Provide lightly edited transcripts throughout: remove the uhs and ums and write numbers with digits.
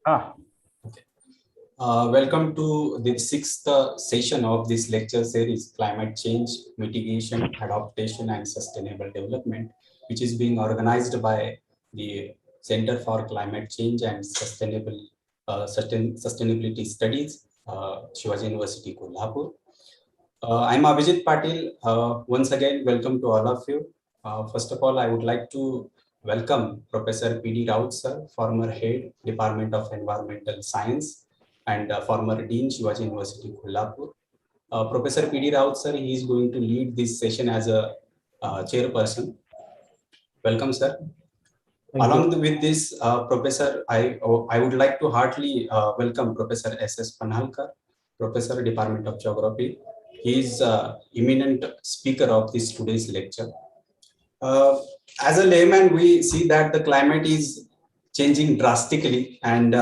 Okay. Welcome to the sixth session of this lecture series, Climate Change, Mitigation, Adaptation, and Sustainable Development, which is being organized by the Center for Climate Change and Sustainability Studies, Shivaji University, Kolhapur. I'm Abhijit Patil. Once again, welcome to all of you. First of all, I would like to welcome Professor P.D. Raut sir, former head, Department of Environmental Science and former Dean, Shivaji University, Kolhapur. Professor P.D. Raut sir, he is going to lead this session as a chairperson. Welcome, sir. Along with this, Professor, I would like to heartily welcome Professor S.S. Panhalkar, Professor, Department of Geography. He is eminent speaker of this today's lecture. As a layman, we see that the climate is changing drastically, and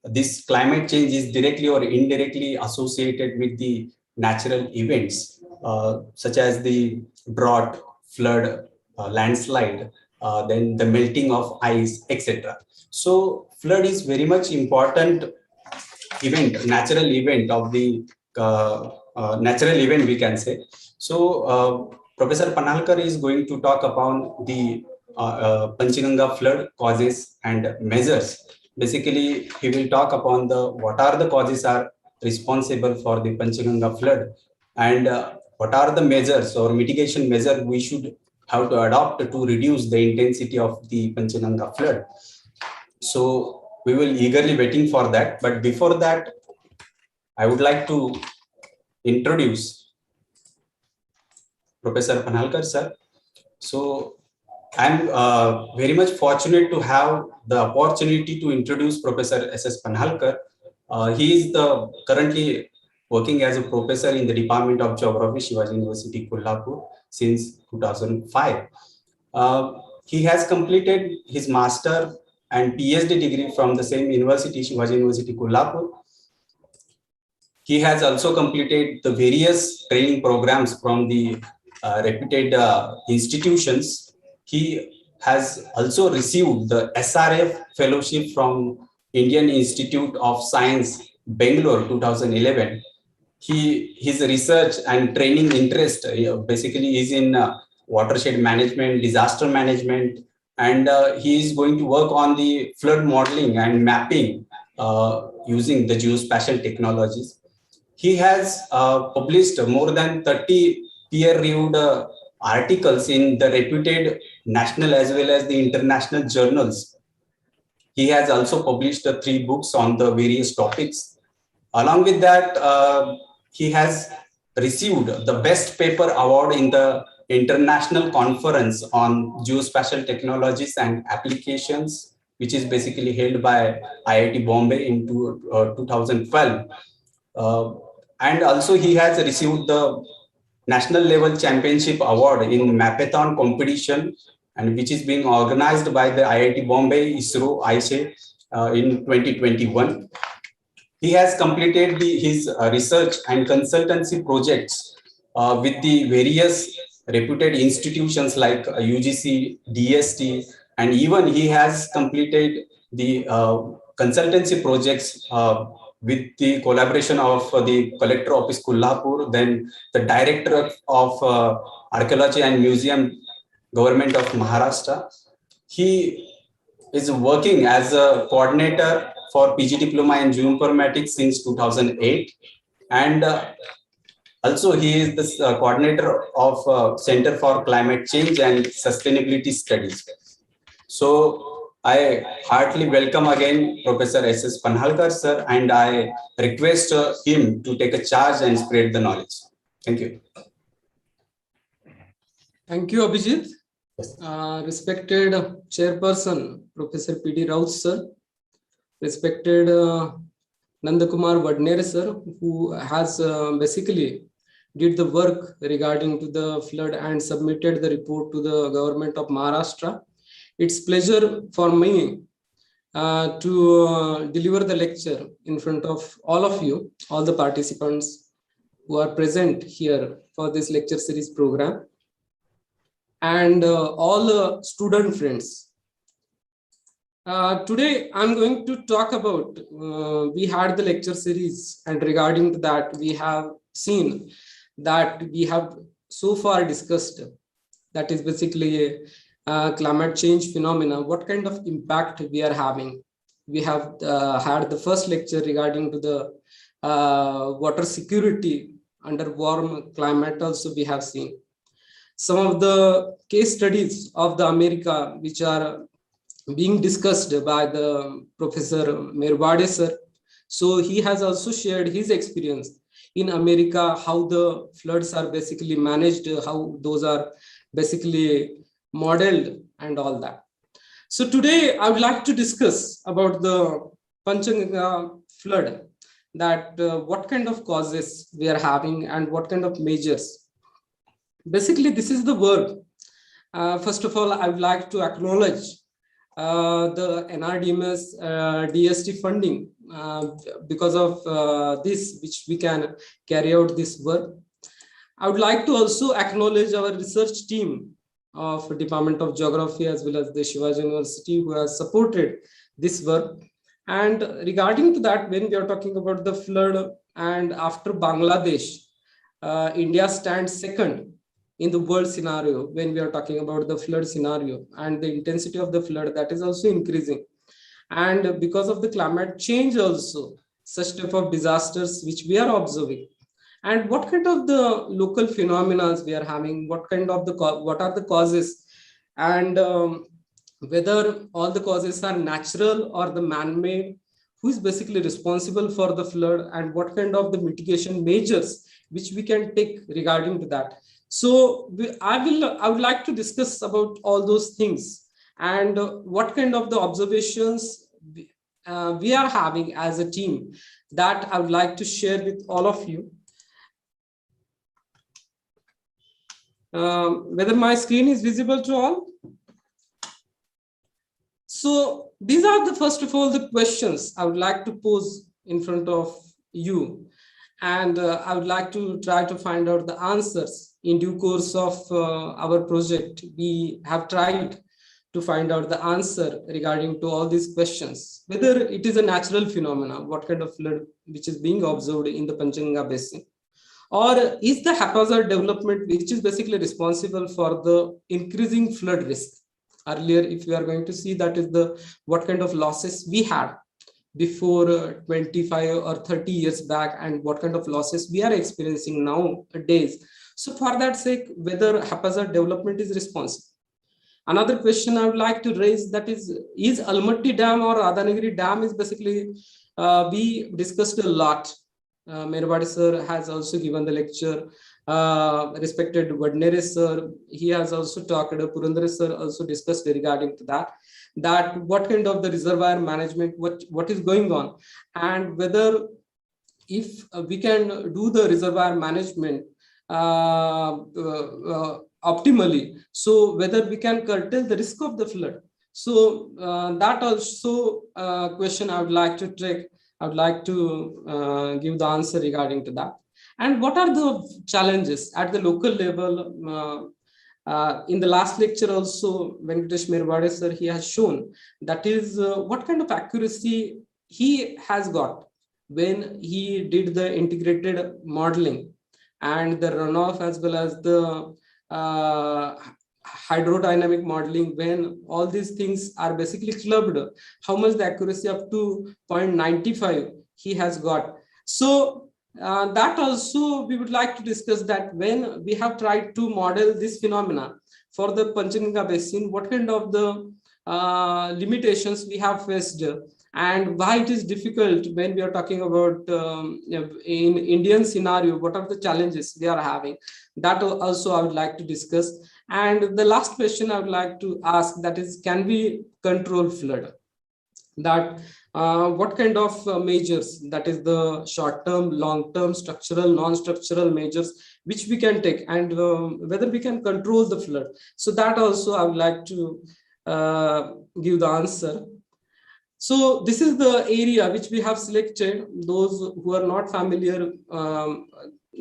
this climate change is directly or indirectly associated with the natural events, such as the drought, flood, landslide, then the melting of ice, etc. So flood is very much important event, natural event of the natural event, we can say. So Professor Panhalkar is going to talk upon the Panchganga flood causes and measures. Basically, he will talk upon what are the causes are responsible for the Panchganga flood, and what are the measures or mitigation measures we should have to adopt to reduce the intensity of the Panchganga flood. So we will eagerly waiting for that. But before that, I would like to introduce Professor Panhalkar sir. So I'm very much fortunate to have the opportunity to introduce Professor S.S. Panhalkar. He is currently working as a professor in the Department of Geography, Shivaji University, Kolhapur since 2005. He has completed his master and PhD degree from the same university, Shivaji University, Kolhapur. He has also completed the various training programs from the reputed institutions. He has also received the SRF fellowship from Indian Institute of Science, Bangalore, 2011. His research and training interest basically is in watershed management, disaster management, and he is going to work on the flood modeling and mapping using the geospatial technologies. He has published more than 30 peer-reviewed articles in the reputed national as well as the international journals. He has also published 3 books on the various topics. Along with that, he has received the Best Paper Award in the International Conference on Geospatial Technologies and Applications, which is basically held by IIT Bombay in 2012. And also he has received the National Level Championship Award in Mapathon competition, and which is being organized by the IIT Bombay, ISRO, ISE in 2021. He has completed his research and consultancy projects with the various reputed institutions like UGC, DST, and even he has completed the consultancy projects with the collaboration of the Collector Office Kolhapur, then the Director of Archaeology and Museum, Government of Maharashtra. He is working as a coordinator for PG Diploma in Geoinformatics since 2008. And also he is the coordinator of Center for Climate Change and Sustainability Studies. So I heartily welcome again Professor S.S. Panhalkar sir, and I request him to take a charge and spread the knowledge. Thank you. Thank you, Abhijit. Yes. Respected Chairperson, Professor P.D. Raut sir, respected Nandakumar Vadner sir, who has basically did the work regarding to the flood and submitted the report to the government of Maharashtra. It's pleasure for me to deliver the lecture in front of all of you, all the participants who are present here for this lecture series program, and all the student friends Today, I'm going to talk about, we had the lecture series, and regarding to that, we have seen that we have so far discussed, that is basically climate change phenomena, what kind of impact we are having. We have had the first lecture regarding to the water security under warm climate also we have seen. Some of the case studies of the America, which are being discussed by the Professor Merbade sir. So he has also shared his experience in America, how the floods are basically managed, how those are basically modeled and all that. So today I would like to discuss about the Panchganga flood, that what kind of causes we are having and what kind of measures. Basically, this is the work. First of all, I would like to acknowledge the NRDMS DST funding, because of this, which we can carry out this work. I would like to also acknowledge our research team of Department of Geography as well as the Shivaji University, who has supported this work. And regarding to that, when we are talking about the flood, and after Bangladesh, India stands second in the world scenario when we are talking about the flood scenario, and the intensity of the flood that is also increasing. And because of the climate change also, such type of disasters which we are observing, and what kind of the local phenomena we are having, what kind of the what are the causes, and whether all the causes are natural or the man-made, who is basically responsible for the flood, and what kind of the mitigation measures which we can take regarding to that. So I would like to discuss about all those things, and what kind of the observations we are having as a team, that I would like to share with all of you. Whether my screen is visible to all. So these are the, first of all, the questions I would like to pose in front of you, and I would like to try to find out the answers in due course of our project. We have tried to find out the answer regarding to all these questions, whether it is a natural phenomena, what kind of flood which is being observed in the Panchganga Basin, or is the haphazard development which is basically responsible for the increasing flood risk. Earlier, if we are going to see, that is the what kind of losses we had before 25 or 30 years back, and what kind of losses we are experiencing nowadays. So for that sake, whether haphazard development is responsible. Another question I would like to raise, that is Almaty Dam or Radhanagiri Dam is basically, we discussed a lot. Merbade sir has also given the lecture. Respected Vadnere sir, he has also talked. Purandare sir also discussed regarding to that what kind of the reservoir management, what is going on, and whether if we can do the reservoir management optimally, so whether we can curtail the risk of the flood. So that also question I would like to take. I would like to give the answer regarding to that. And what are the challenges at the local level? In the last lecture also, Venkatesh Merbade sir, he has shown that is what kind of accuracy he has got when he did the integrated modeling, and the runoff as well as the hydrodynamic modeling, when all these things are basically clubbed, how much the accuracy up to 0.95 he has got. So that also we would like to discuss, that when we have tried to model this phenomena for the Panchganga Basin, what kind of the limitations we have faced, and why it is difficult when we are talking about in Indian scenario, what are the challenges we are having. That also I would like to discuss. And the last question I would like to ask, that is, can we control flood? That what kind of measures, that is the short-term, long-term, structural, non-structural measures which we can take, and whether we can control the flood. So that also I would like to give the answer. So this is the area which we have selected. Those who are not familiar,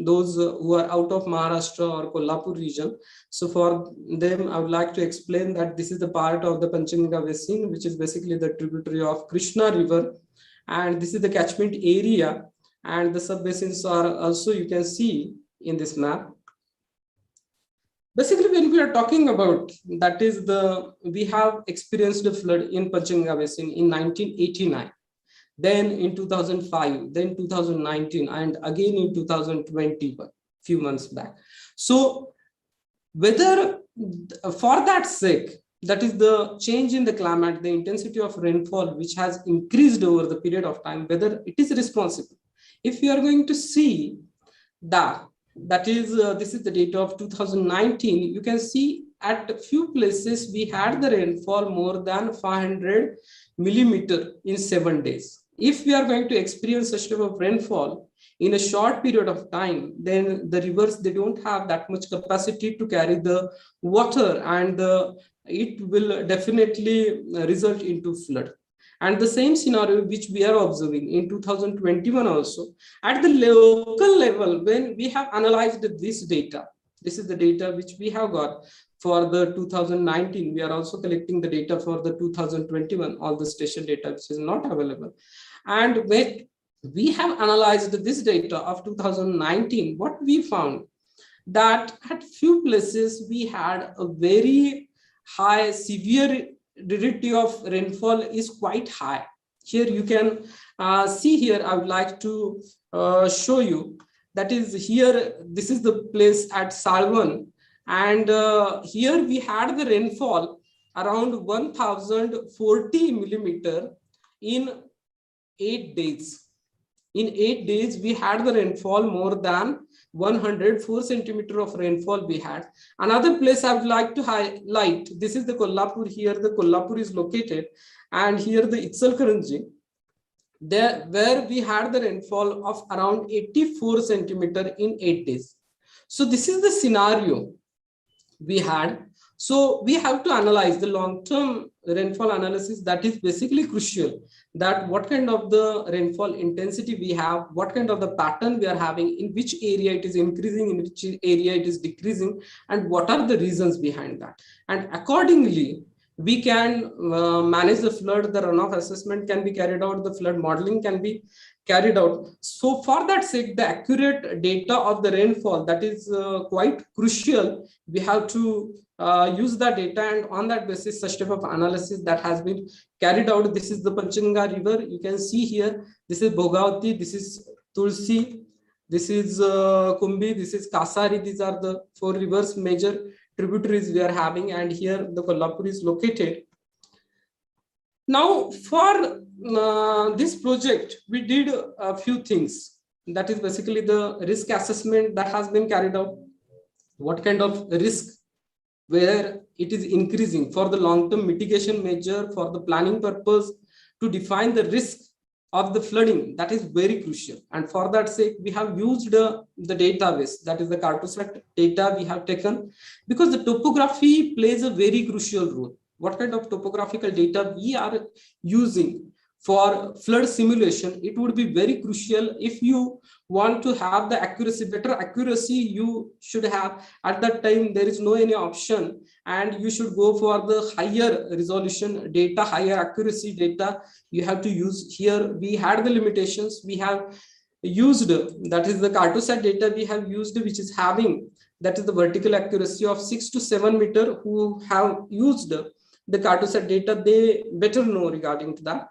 those who are out of Maharashtra or Kolhapur region. So for them, I would like to explain that this is the part of the Panchganga Basin, which is basically the tributary of Krishna River. And this is the catchment area. And the sub-basins are also, you can see in this map. Basically, when we are talking about, that is we have experienced a flood in Panchganga Basin in 1989. Then in 2005, then 2019, and again in 2020, a few months back. So whether for that sake, that is the change in the climate, the intensity of rainfall, which has increased over the period of time, whether it is responsible. If you are going to see that is, this is the data of 2019, you can see at a few places we had the rainfall more than 500 millimeter in 7 days. If we are going to experience such type of rainfall in a short period of time, then the rivers, they don't have that much capacity to carry the water, and it will definitely result into flood. And the same scenario which we are observing in 2021 also, at the local level, when we have analyzed this data, this is the data which we have got for the 2019. We are also collecting the data for the 2021, all the station data which is not available. And when we have analyzed this data of 2019, what we found that at few places we had a very high severity of rainfall is quite high. Here you can see here, I would like to show you, that is here, this is the place at Salwan, and here we had the rainfall around 1040 millimeter in 8 days. In 8 days, we had the rainfall more than 104 centimeter of rainfall we had. Another place I would like to highlight, this is the Kolhapur. Here the Kolhapur is located, and here the Ichalkaranji, there where we had the rainfall of around 84 centimeter in 8 days. So this is the scenario we had. So we have to analyze the long-term rainfall analysis. That is basically crucial, that what kind of the rainfall intensity we have, what kind of the pattern we are having, in which area it is increasing, in which area it is decreasing, and what are the reasons behind that. And accordingly, we can manage the flood, the runoff assessment can be carried out, the flood modeling can be carried out. So for that sake, the accurate data of the rainfall, that is quite crucial. We have to use that data, and on that basis, such type of analysis that has been carried out. This is the Panchganga River. You can see here, this is Bhogavati, this is Tulsi, this is Kumbi, this is Kasari. These are the 4 rivers, major tributaries we are having, and here the Kolhapur is located. Now for this project, we did a few things. That is basically the risk assessment that has been carried out. What kind of risk, where it is increasing, for the long-term mitigation measure, for the planning purpose, to define the risk of the flooding, that is very crucial. And for that sake, we have used the database, that is the Cartosat data we have taken, because the topography plays a very crucial role. What kind of topographical data we are using for flood simulation, it would be very crucial. If you want to have the accuracy, better accuracy you should have, at that time there is no any option, and you should go for the higher resolution data, higher accuracy data you have to use. Here we had the limitations. We have used, that is the Cartosat data we have used, which is having, that is the vertical accuracy of 6 to 7 meter. Who have used the Cartosat data, they better know regarding to that.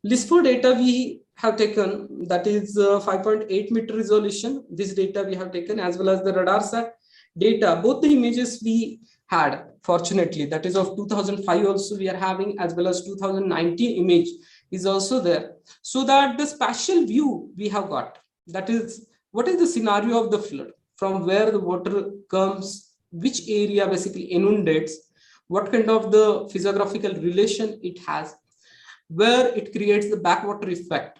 LISPO data we have taken, that is 5.8 meter resolution. This data we have taken, as well as the Radarsat data. Both the images we had, fortunately, that is of 2005 also we are having, as well as 2019 image is also there. So that the spatial view we have got, that is, what is the scenario of the flood, from where the water comes, which area basically inundates, what kind of the physiographical relation it has, where it creates the backwater effect,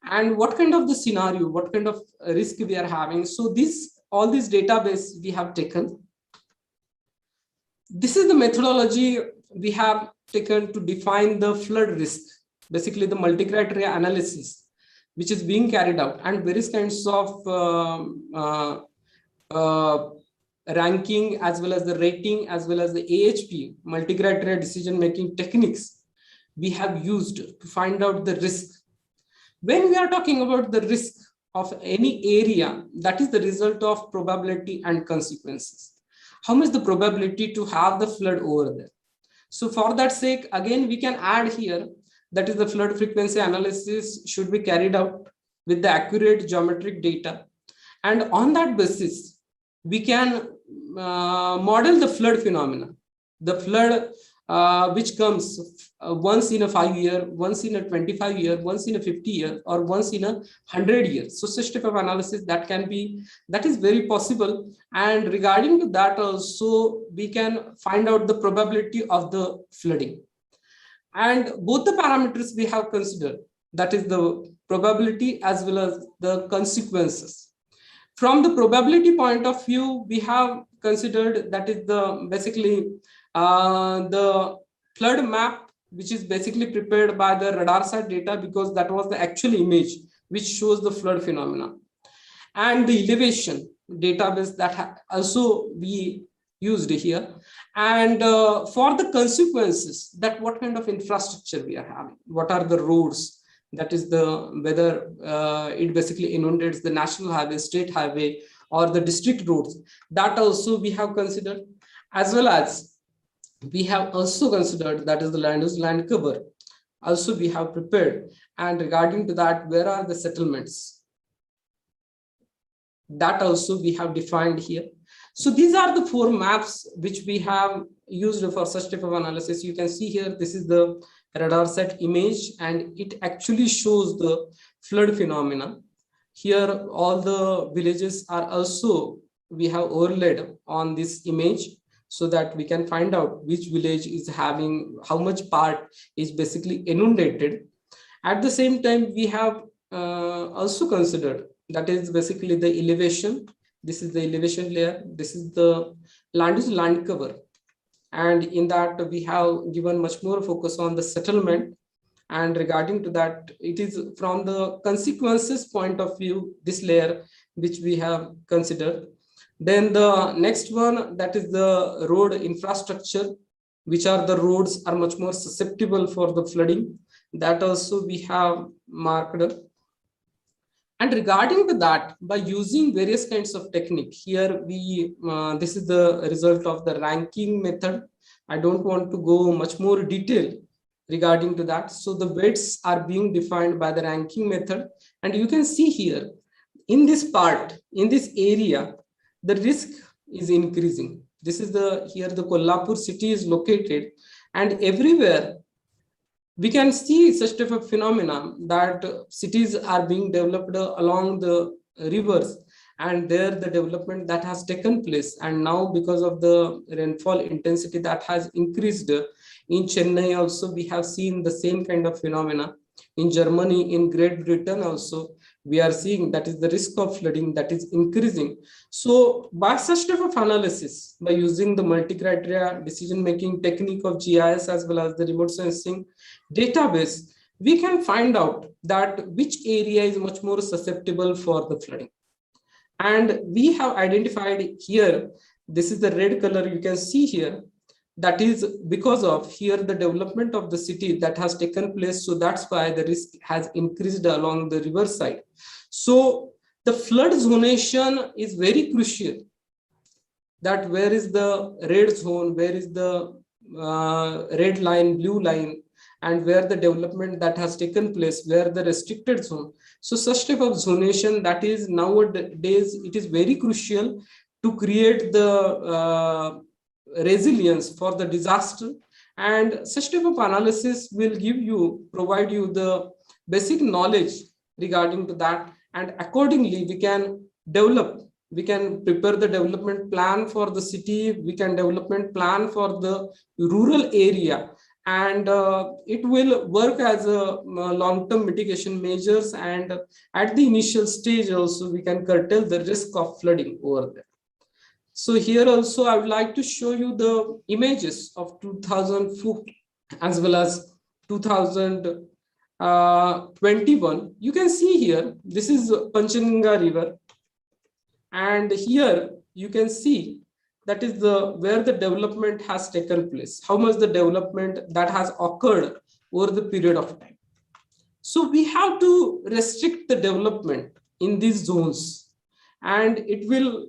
and what kind of the scenario, what kind of risk we are having. So all this database we have taken. This is the methodology we have taken to define the flood risk, basically the multi-criteria analysis. which is being carried out, and various kinds of ranking, as well as the rating, as well as the AHP, multi-criteria decision-making techniques we have used to find out the risk. When we are talking about the risk of any area, that is the result of probability and consequences. How much the probability to have the flood over there? So for that sake, again, we can add here, that is the flood frequency analysis should be carried out with the accurate geometric data. And on that basis, we can model the flood phenomena. The flood which comes once in a 5 year, once in a 25 year, once in a 50 year, or once in a 100 years. So such type of analysis that is very possible. And regarding to that also, we can find out the probability of the flooding. And both the parameters we have considered, that is the probability as well as the consequences. From the probability point of view, we have considered, that is the basically the flood map, which is basically prepared by the Radarsat data, because that was the actual image which shows the flood phenomena. And the elevation database that also we used here. And for the consequences, that what kind of infrastructure we are having, what are the roads, that is the whether it basically inundates the national highway, state highway, or the district roads, that also we have considered. As well as we have also considered, that is the land use, land cover, also we have prepared. And regarding to that, where are the settlements, that also we have defined here. So these are the 4 maps which we have used for such type of analysis. You can see here, this is the Radarsat image, and it actually shows the flood phenomena. Here, all the villages are also, we have overlaid on this image, so that we can find out which village is having, how much part is basically inundated. At the same time, we have also considered, that is basically the elevation. This is the elevation layer. This is the land cover. And in that, we have given much more focus on the settlement. And regarding to that, it is from the consequences point of view, this layer, which we have considered. Then the next one, that is the road infrastructure, which are the roads are much more susceptible for the flooding. That also we have marked. And regarding to that, by using various kinds of technique, here we, this is the result of the ranking method. I don't want to go much more detail regarding to that. So the weights are being defined by the ranking method. And you can see here, in this part, in this area, the risk is increasing. This is the, here the Kolhapur city is located, and everywhere we can see such type of phenomena, that cities are being developed along the rivers, and there the development that has taken place. And now, because of the rainfall intensity that has increased in Chennai also, we have seen the same kind of phenomena. In Germany, in Great Britain also, we are seeing that is the risk of flooding that is increasing. So by such type of analysis, by using the multi-criteria decision-making technique of GIS as well as the remote sensing database, we can find out that which area is much more susceptible for the flooding. And we have identified here, this is the red color you can see here, that is because of here the development of the city that has taken place. So that's why the risk has increased along the riverside. So the flood zonation is very crucial, that where is the red zone, where is the red line, blue line, and where the development that has taken place, where the restricted zone. So such type of zonation, that is nowadays, it is very crucial to create the resilience for the disaster. And such type of analysis will provide you the basic knowledge regarding to that, and accordingly we can prepare the development plan for the city, we can development plan for the rural area, and it will work as a long-term mitigation measures. And at the initial stage also, we can curtail the risk of flooding over there. So here also, I would like to show you the images of 2004 as well as 2000 21, you can see here, this is Panchganga River. And here you can see that is where the development has taken place, how much the development that has occurred over the period of time. So we have to restrict the development in these zones, and it will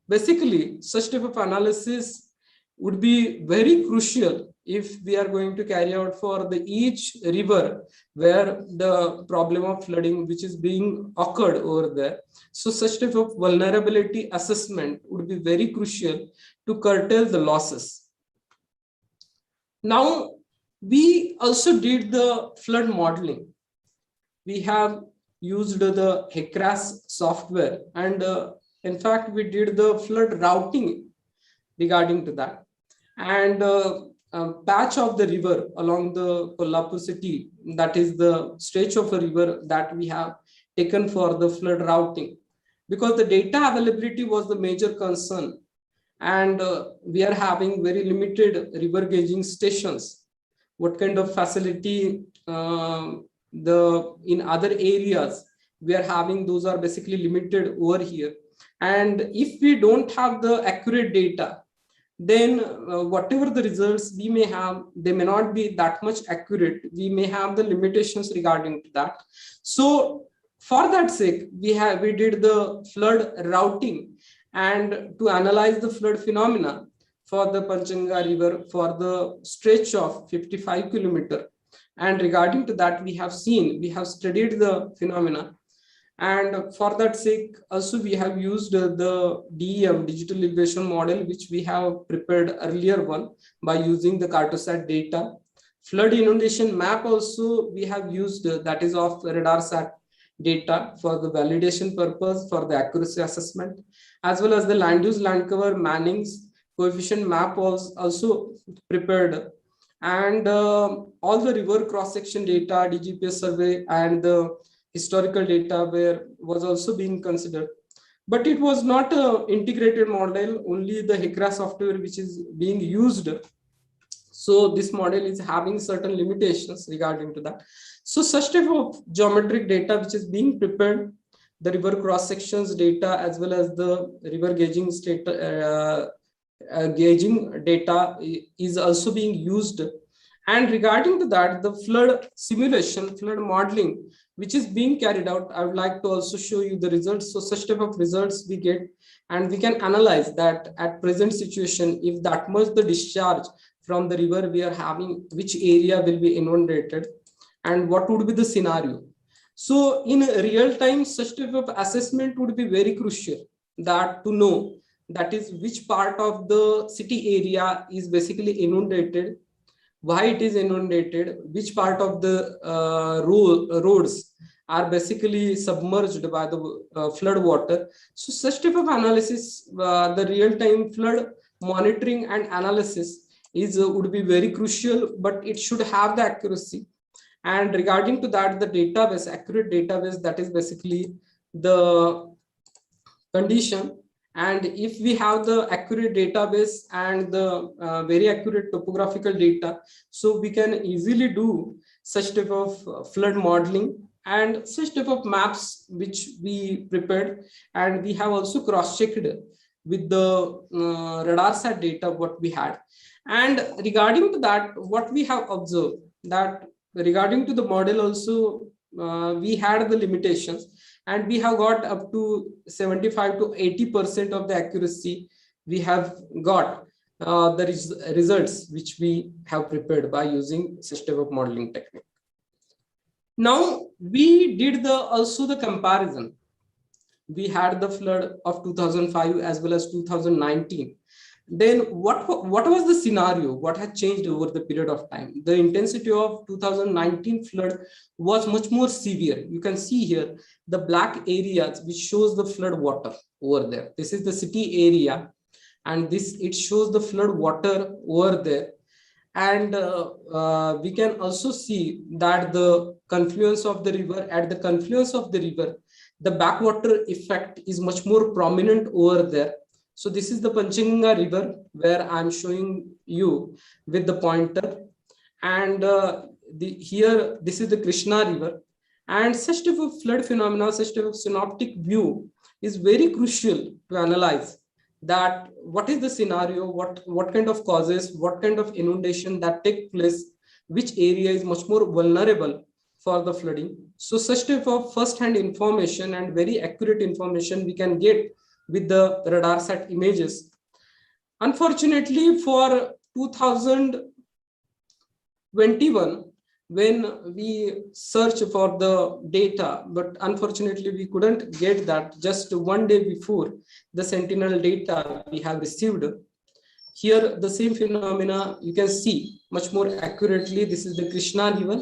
basically, such type of analysis would be very crucial if we are going to carry out for the each river where the problem of flooding which is being occurred over there. So such type of vulnerability assessment would be very crucial to curtail the losses. Now, we also did the flood modeling. We have used the HECRAS software, and in fact, we did the flood routing regarding to that. And a patch of the river along the Kolhapur city, that is the stretch of a river that we have taken for the flood routing, because the data availability was the major concern, and we are having very limited river gauging stations. What kind of facility in other areas we are having, those are basically limited over here. And if we don't have the accurate data, then whatever the results we may have, they may not be that much accurate. We may have the limitations regarding to that. So for that sake, we did the flood routing and to analyze the flood phenomena for the Panchganga River for the stretch of 55 kilometers. And regarding to that, we have studied the phenomena. And for that sake, also we have used the DEM, digital elevation model, which we have prepared earlier one by using the Cartosat data. Flood inundation map also we have used, that is of Radarsat data for the validation purpose for the accuracy assessment, as well as the land use land cover Manning's coefficient map was also prepared. And all the river cross section data, DGPS survey, and the historical data was also being considered, but it was not an integrated model, only the HECRA software which is being used. So this model is having certain limitations regarding to that. So such type of geometric data which is being prepared, the river cross sections data as well as the river gauging gauging data is also being used. And regarding to that, the flood simulation, flood modeling, which is being carried out, I would like to also show you the results. So such type of results we get, and we can analyze that at present situation, if that much the discharge from the river we are having, which area will be inundated, and what would be the scenario. So in real time, such type of assessment would be very crucial, that to know that is which part of the city area is basically inundated, why it is inundated, which part of the roads are basically submerged by the flood water. So such type of analysis, the real-time flood monitoring and analysis would be very crucial, but it should have the accuracy. And regarding to that, the database, accurate database, that is basically the condition. And if we have the accurate database and the very accurate topographical data, so we can easily do such type of flood modeling and such type of maps which we prepared. And we have also cross-checked with the Radarsat data what we had. And regarding to that, what we have observed, that regarding to the model also, we had the limitations, and we have got up to 75 to 80% of the accuracy we have got the results which we have prepared by using system of modeling technique. Now we did also the comparison. We had the flood of 2005 as well as 2019. Then what was the scenario? What had changed over the period of time? The intensity of 2019 flood was much more severe. You can see here the black areas which shows the flood water over there. This is the city area, and it shows the flood water over there. And we can also see that the confluence of the river, at the confluence of the river, the backwater effect is much more prominent over there. So this is the Panchganga River where I'm showing you with the pointer. And here this is the Krishna River, and such type of flood phenomena, such type of synoptic view is very crucial to analyze that what is the scenario, what kind of causes, what kind of inundation that take place, which area is much more vulnerable for the flooding. So such type of first-hand information and very accurate information we can get with the Radarsat images. Unfortunately, for 2021, when we search for the data, but unfortunately we couldn't get that. Just one day before the Sentinel data we have received, here the same phenomena you can see much more accurately. This is the Krishna River.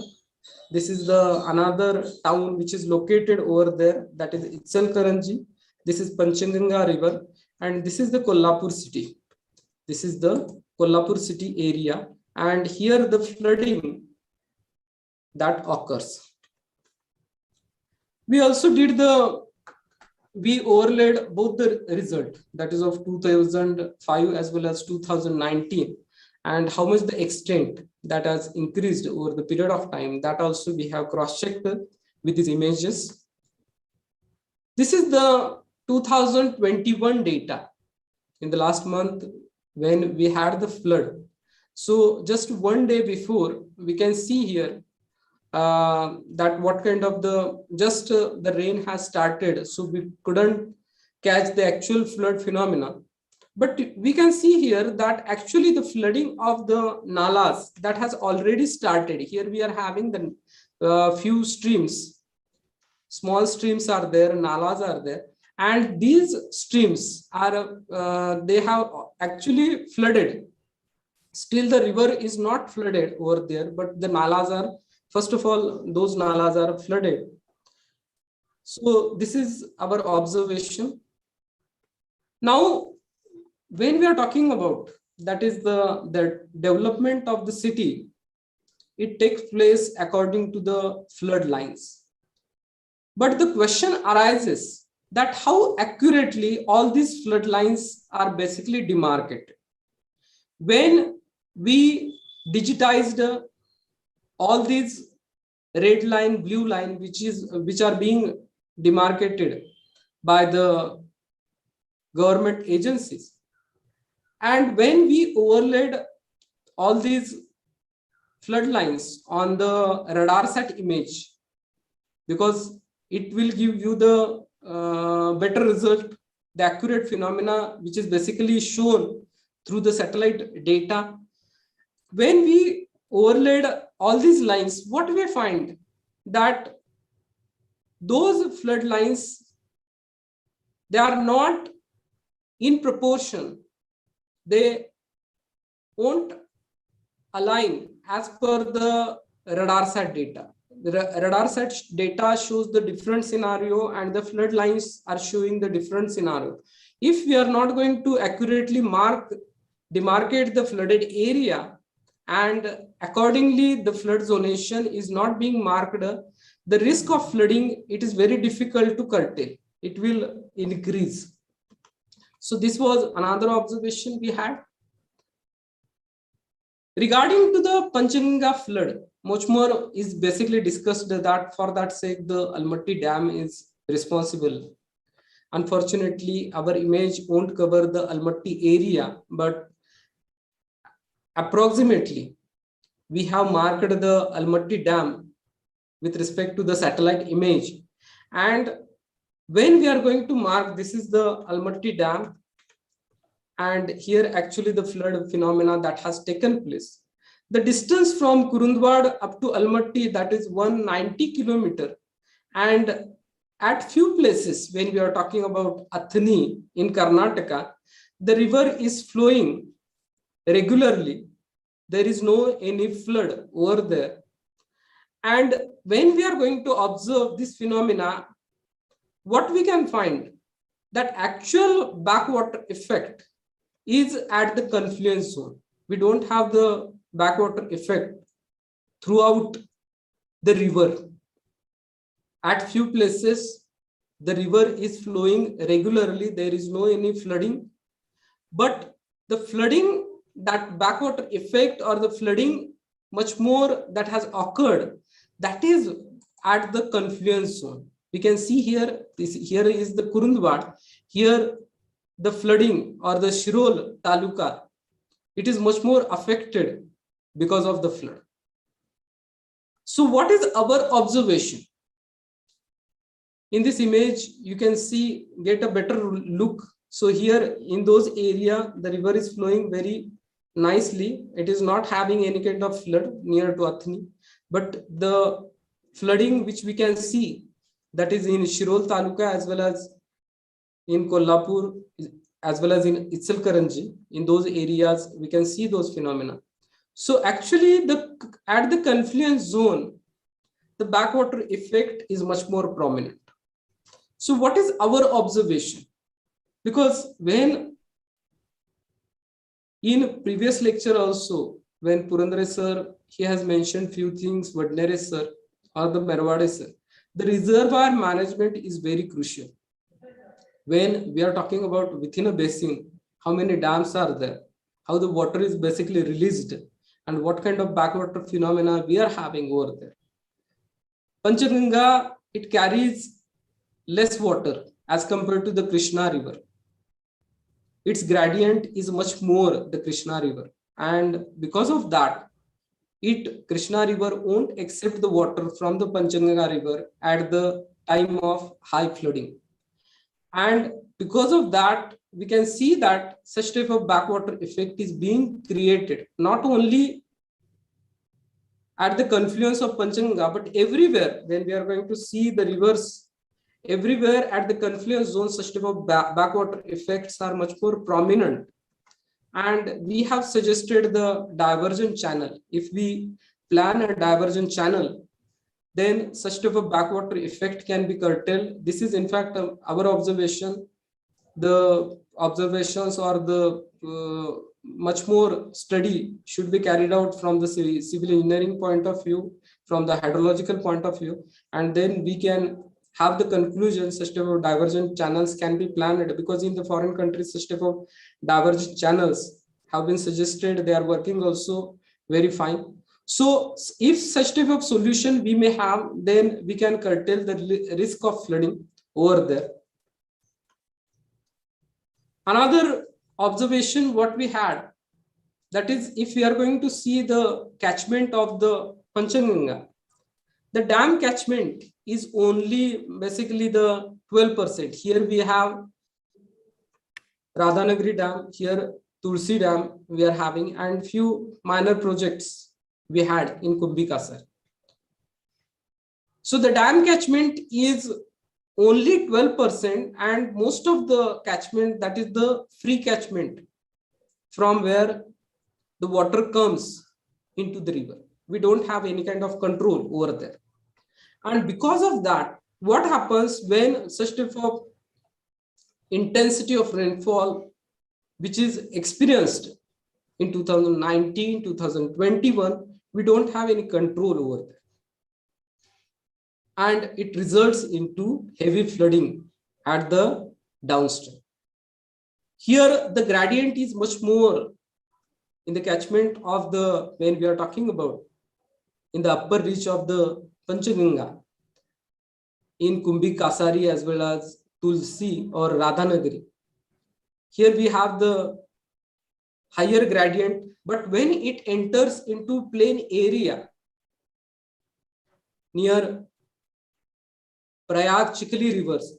This is the another town which is located over there, that is Ichalkaranji. This is Panchganga River, and this is the Kolhapur city. This is the Kolhapur city area, and here the flooding that occurs. We also did we overlaid both the result, that is of 2005 as well as 2019, and how much the extent that has increased over the period of time. That also we have cross-checked with these images. This is the 2021 data in the last month when we had the flood. So just one day before, we can see here that what kind of the rain has started, so we couldn't catch the actual flood phenomena. But we can see here that actually the flooding of the nalas that has already started. Here we are having the few streams, small streams are there, nalas are there, and these streams are they have actually flooded. Still the river is not flooded over there, but the nalas are, first of all, those nalas are flooded. So this is our observation. Now, when we are talking about, that is the development of the city, it takes place according to the flood lines. But the question arises that how accurately all these flood lines are basically demarcated. When we digitized all these red line, blue line, which are being demarcated by the government agencies, and when we overlaid all these flood lines on the Radarsat image, because it will give you the better result, the accurate phenomena, which is basically shown through the satellite data. When we overlaid all these lines, what we find that those flood lines, they are not in proportion, they won't align as per the Radarsat data. The Radarsat data shows the different scenario, and the flood lines are showing the different scenario. If we are not going to accurately demarcate the flooded area, and accordingly the flood zonation is not being marked, the risk of flooding, it is very difficult to curtail. It will increase. So this was another observation we had. Regarding to the Panchganga flood, much more is basically discussed, that for that sake the Almaty Dam is responsible. Unfortunately, our image won't cover the Almaty area, but approximately we have marked the Almaty Dam with respect to the satellite image. And when we are going to mark, this is the Almaty Dam, and here actually the flood phenomena that has taken place. The distance from Kurundwad up to Almaty, that is 190 kilometers, and at few places, when we are talking about Athani in Karnataka, the river is flowing regularly. There is no any flood over there. And when we are going to observe this phenomena, what we can find, that actual backwater effect is at the confluence zone. We don't have the backwater effect throughout the river. At few places, the river is flowing regularly. There is no any flooding, but the flooding, that backwater effect or the flooding much more that has occurred, that is at the confluence zone. We can see here, here is the Kurundwad, here the flooding or the Shirol Taluka, it is much more affected because of the flood. So what is our observation? In this image, you can see, get a better look. So here in those area, the river is flowing very nicely. It is not having any kind of flood near to Athni, but the flooding which we can see, that is in Shirol Taluka as well as in Kolhapur, as well as in Ichalkaranji, in those areas, we can see those phenomena. So actually, at the confluence zone, the backwater effect is much more prominent. So what is our observation? Because when in previous lecture also, when Purandare sir, he has mentioned few things, Vadnere sir or the Merwade sir, the reservoir management is very crucial. When we are talking about within a basin, how many dams are there, how the water is basically released, and what kind of backwater phenomena we are having over there. Panchganga, it carries less water as compared to the Krishna river. Its gradient is much more the Krishna river. And because of that, Krishna river won't accept the water from the Panchganga river at the time of high flooding. And because of that, we can see that such type of backwater effect is being created, not only at the confluence of Panchganga, but everywhere. When we are going to see the rivers, everywhere at the confluence zone, such type of backwater effects are much more prominent. And we have suggested the divergent channel. If we plan a divergent channel, then such type of backwater effect can be curtailed. This is in fact our observation. The observations or the much more study should be carried out from the civil engineering point of view, from the hydrological point of view, and then we can have the conclusion such type of divergent channels can be planned, because in the foreign countries such type of divergent channels have been suggested. They are working also very fine. So if such type of solution we may have, then we can curtail the risk of flooding over there. Another observation what we had, that is, if we are going to see the catchment of the Panchganga, the dam catchment is only basically the 12%. Here we have Radhanagari Dam, here Tulsi Dam we are having, and few minor projects we had in Kumbhi. So the dam catchment is only 12%, and most of the catchment, that is the free catchment from where the water comes into the river. We don't have any kind of control over there. And because of that, what happens when such type of intensity of rainfall, which is experienced in 2019, 2021, we don't have any control over there. And it results into heavy flooding at the downstream. Here, the gradient is much more in the catchment of the, when we are talking about in the upper reach of the Panchganga, in Kumbhi Kasari as well as Tulsi or Radhanagari. Here we have the higher gradient, but when it enters into plain area near Prayag Chikali rivers,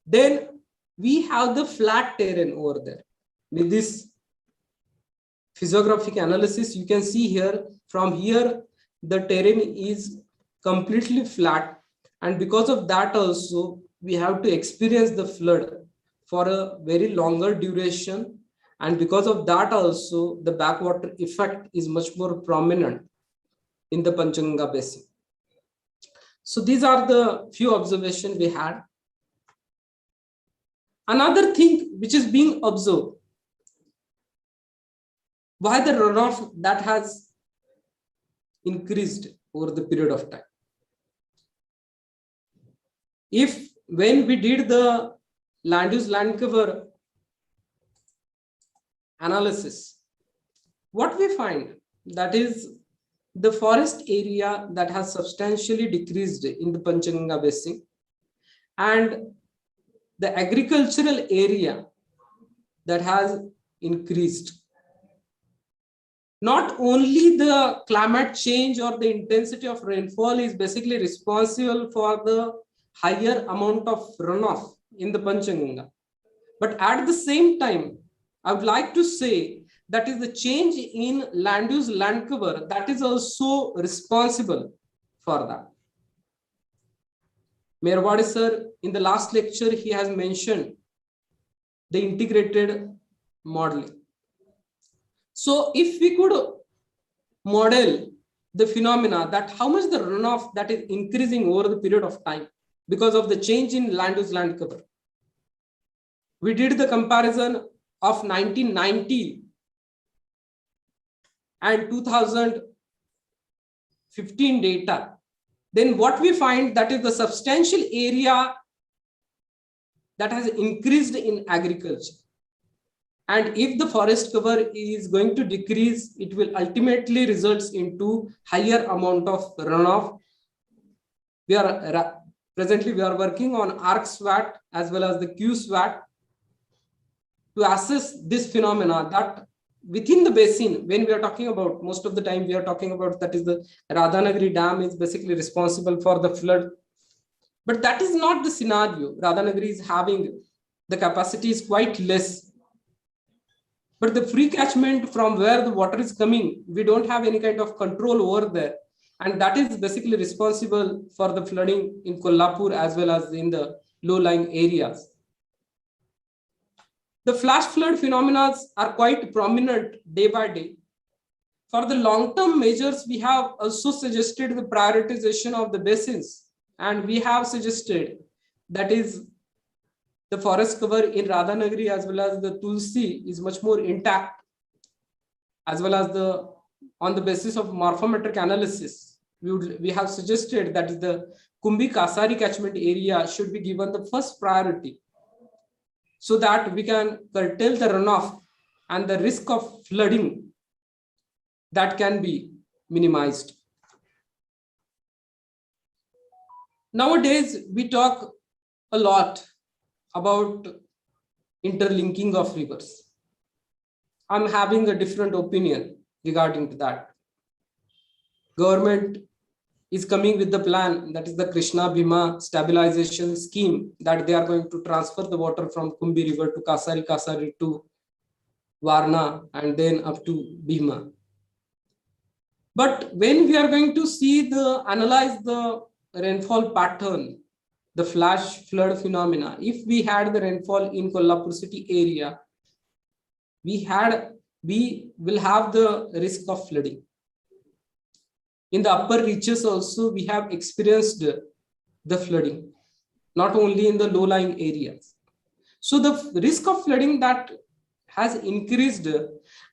then we have the flat terrain over there. With this physiographic analysis, you can see here, from here, the terrain is completely flat. And because of that also, we have to experience the flood for a very longer duration. And because of that also, the backwater effect is much more prominent in the Panchganga Basin. So these are the few observations we had. Another thing which is being observed, why the runoff that has increased over the period of time. If when we did the land use land cover analysis, what we find, that is the forest area that has substantially decreased in the Panchganga Basin, and the agricultural area that has increased. Not only the climate change or the intensity of rainfall is basically responsible for the higher amount of runoff in the Panchganga, but at the same time, I would like to say that is the change in land use, land cover, that is also responsible for that. Mayor Wadi sir, in the last lecture, he has mentioned the integrated modeling. So if we could model the phenomena that how much the runoff that is increasing over the period of time because of the change in land use, land cover. We did the comparison of 1990 and 2015 data. Then what we find, that is the substantial area that has increased in agriculture. And if the forest cover is going to decrease, it will ultimately result into higher amount of runoff. Presently we are working on arc SWAT as well as the Q SWAT to assess this phenomena that within the basin, when we are talking about, most of the time we are talking about, that is the Radhanagari Dam is basically responsible for the flood. But that is not the scenario. Radhanagari is having, the capacity is quite less. But the free catchment from where the water is coming, we don't have any kind of control over there. And that is basically responsible for the flooding in Kolhapur as well as in the low-lying areas. The flash flood phenomena are quite prominent day by day. For the long-term measures, we have also suggested the prioritization of the basins. And we have suggested that is the forest cover in Radhanagari as well as the Tulsi is much more intact, as well as on the basis of morphometric analysis, we have suggested that the Kumbi Kasari catchment area should be given the first priority so that we can curtail the runoff and the risk of flooding that can be minimized. Nowadays, we talk a lot about interlinking of rivers. I'm having a different opinion regarding to that. Government is coming with the plan, that is the Krishna Bhima stabilization scheme, that they are going to transfer the water from Kumbi river to Kasari to Varna and then up to Bhima. But when we are going to see analyze the rainfall pattern, the flash flood phenomena, if we had the rainfall in Kolhapur city area, we will have the risk of flooding. In the upper reaches also, we have experienced the flooding, not only in the low-lying areas. So the risk of flooding that has increased,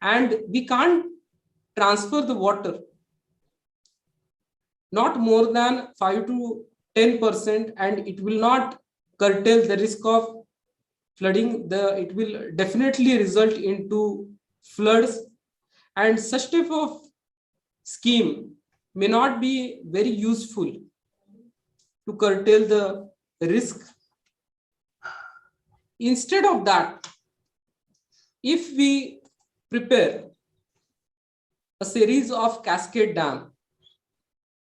and we can't transfer the water not more than 5 to 10%, and it will not curtail the risk of flooding. It will definitely result into floods, and such type of scheme may not be very useful to curtail the risk. Instead of that, if we prepare a series of Cascade Dam,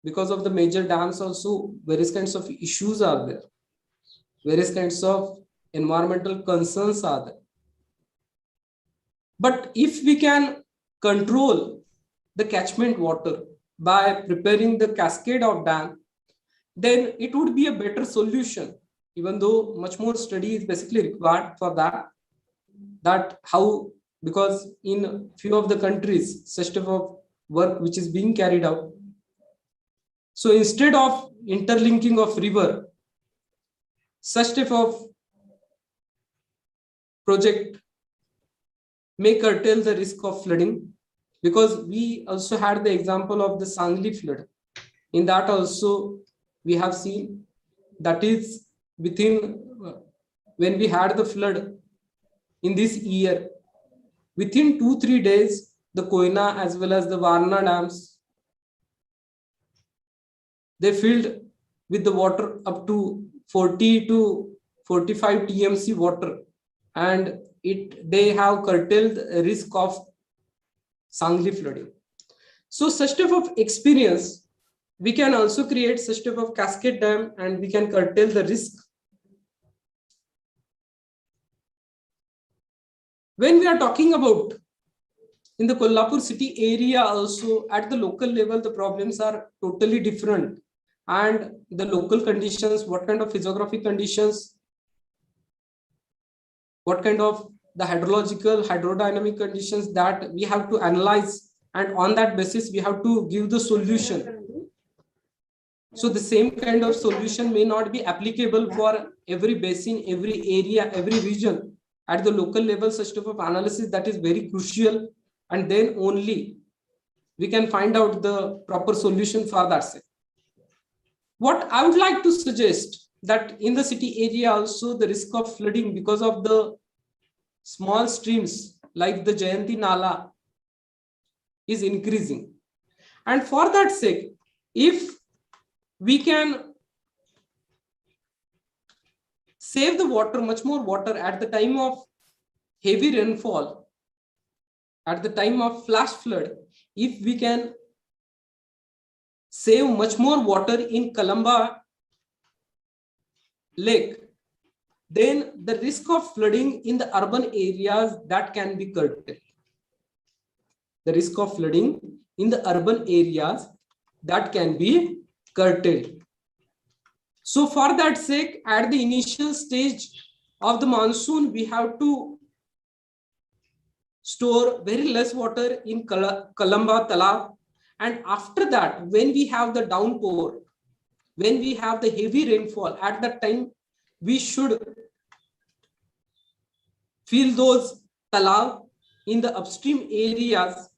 because of the major dams also, various kinds of issues are there. Various kinds of environmental concerns are there. But if we can control the catchment water by preparing the cascade of dam, then it would be a better solution, even though much more study is basically required for that. Because in few of the countries, such type of work which is being carried out. So instead of interlinking of river, such type of project may curtail the risk of flooding, because we also had the example of the Sangli flood. In that also, we have seen that is within, when we had the flood in this year, within 2-3 days, the Koina as well as the Varna dams they filled with the water up to 40 to 45 TMC water, and they have curtailed the risk of Sangli flooding. So such type of experience, we can also create such type of Cascade Dam, and we can curtail the risk. When we are talking about in the Kolhapur city area also, at the local level, the problems are totally different. And the local conditions, what kind of physiographic conditions, what kind of the hydrological, hydrodynamic conditions that we have to analyze. And on that basis, we have to give the solution. So the same kind of solution may not be applicable for every basin, every area, every region. At the local level, such type of analysis that is very crucial, and then only we can find out the proper solution for that. What I would like to suggest, that in the city area also the risk of flooding because of the small streams like the Jayanti Nala is increasing. And for that sake, if we can save the water, much more water at the time of heavy rainfall, at the time of flash flood, if we can save much more water in Kalamba Lake, then the risk of flooding in the urban areas that can be curtailed. The risk of flooding in the urban areas that can be curtailed. So for that sake, at the initial stage of the monsoon, we have to store very less water in Kalamba Talab. And after that, when we have the downpour, when we have the heavy rainfall, at that time, we should fill those talab in the upstream areas,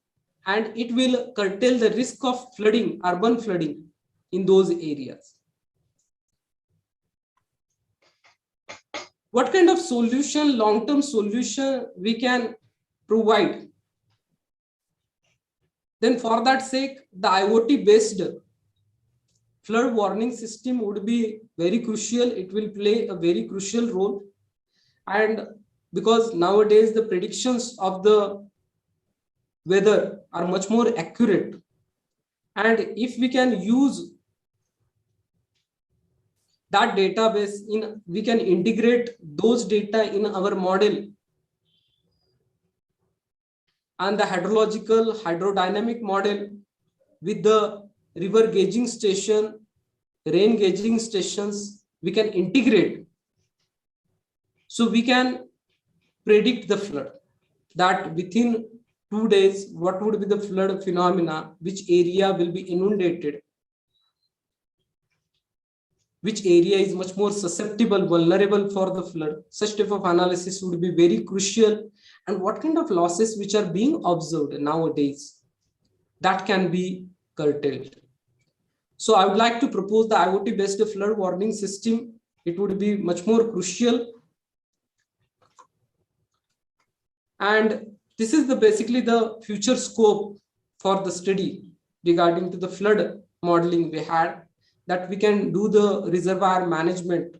and it will curtail the risk of flooding, urban flooding in those areas. What kind of solution, long-term solution we can provide? Then for that sake, the IoT-based flood warning system would be very crucial. It will play a very crucial role. And because nowadays the predictions of the weather are much more accurate, and if we can use that database we can integrate those data in our model, and the hydrological, hydrodynamic model with the river gauging station, rain gauging stations, we can integrate. So we can predict the flood, that within 2 days, what would be the flood phenomena, which area will be inundated, which area is much more susceptible, vulnerable for the flood. Such type of analysis would be very crucial. And what kind of losses which are being observed nowadays, that can be curtailed. So I would like to propose the IoT-based flood warning system. It would be much more crucial. And this is basically the future scope for the study regarding to the flood modeling we had, that we can do the reservoir management.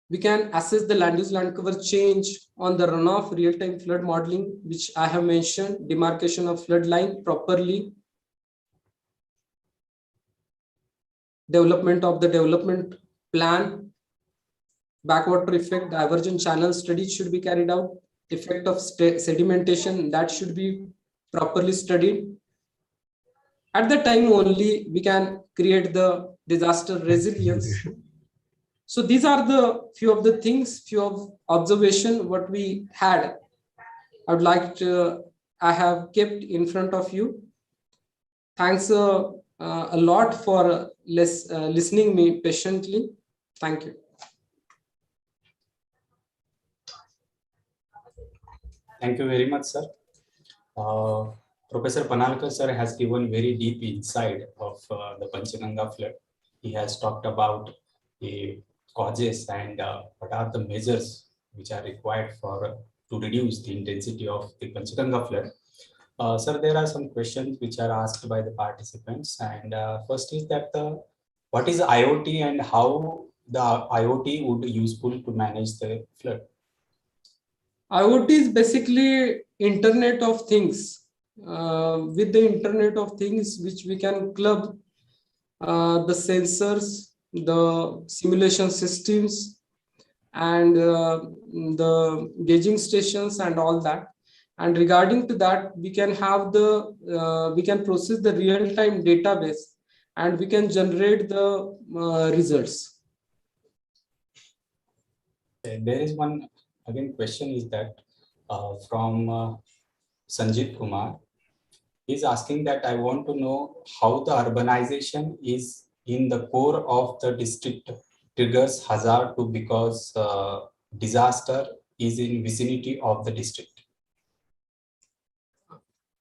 We can assess the land use land cover change on the runoff, real-time flood modeling, which I have mentioned, demarcation of flood line properly, development of the development plan, backwater effect, diversion channel study should be carried out, effect of sedimentation, that should be properly studied. At that time only we can create the disaster resilience. So these are the few of the things, few of observation what we had. I would like to, I have kept in front of you. Thanks a lot for listening me patiently. Thank you. Thank you very much, sir. Professor Panhalkar sir has given very deep insight of the Panchganga flood. He has talked about the causes and what are the measures which are required to reduce the intensity of the Panchganga flood. Sir, there are some questions which are asked by the participants, and first is that what is IoT and how the IoT would be useful to manage the flood? IoT is basically Internet of Things. With the Internet of Things, which we can club the sensors, the simulation systems, and the gauging stations and all that. And regarding to that, we can have we can process the real-time database and we can generate the results. There is one again question is that from Sanjit Kumar. He's asking that I want to know how the urbanization is in the core of the district triggers hazard to because disaster is in vicinity of the district.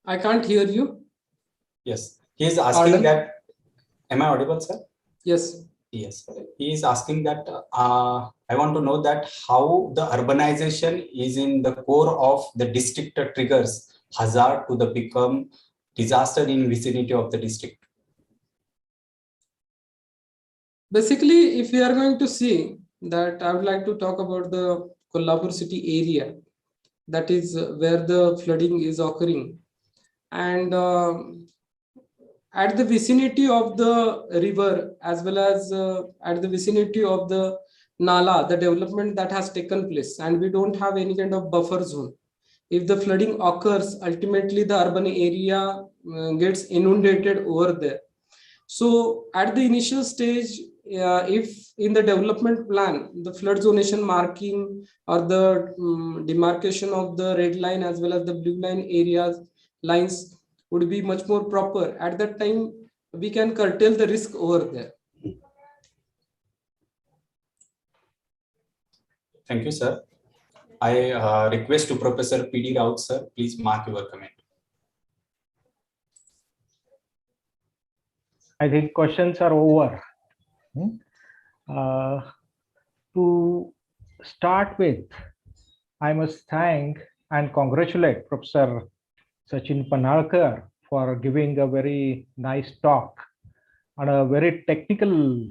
I can't hear you. Yes, he is asking that. Am I audible, sir? Yes. Yes, he is asking that I want to know that how the urbanization is in the core of the district triggers hazard to the become disaster in vicinity of the district. Basically, if we are going to see that, I would like to talk about the Kolhapur city area, that is where the flooding is occurring. And at the vicinity of the river, as well as at the vicinity of the Nala, the development that has taken place, and we don't have any kind of buffer zone. If the flooding occurs, ultimately the urban area gets inundated over there. So at the initial stage, if in the development plan, the flood zonation marking or the demarcation of the red line as well as the blue line areas lines would be much more proper, at that time we can curtail the risk over there. Thank you, sir. I request to Professor P.D. Raut, sir, please mark your comment. I think questions are over. To start with, I must thank and congratulate Professor Sachin Panhalkar for giving a very nice talk on a very technical,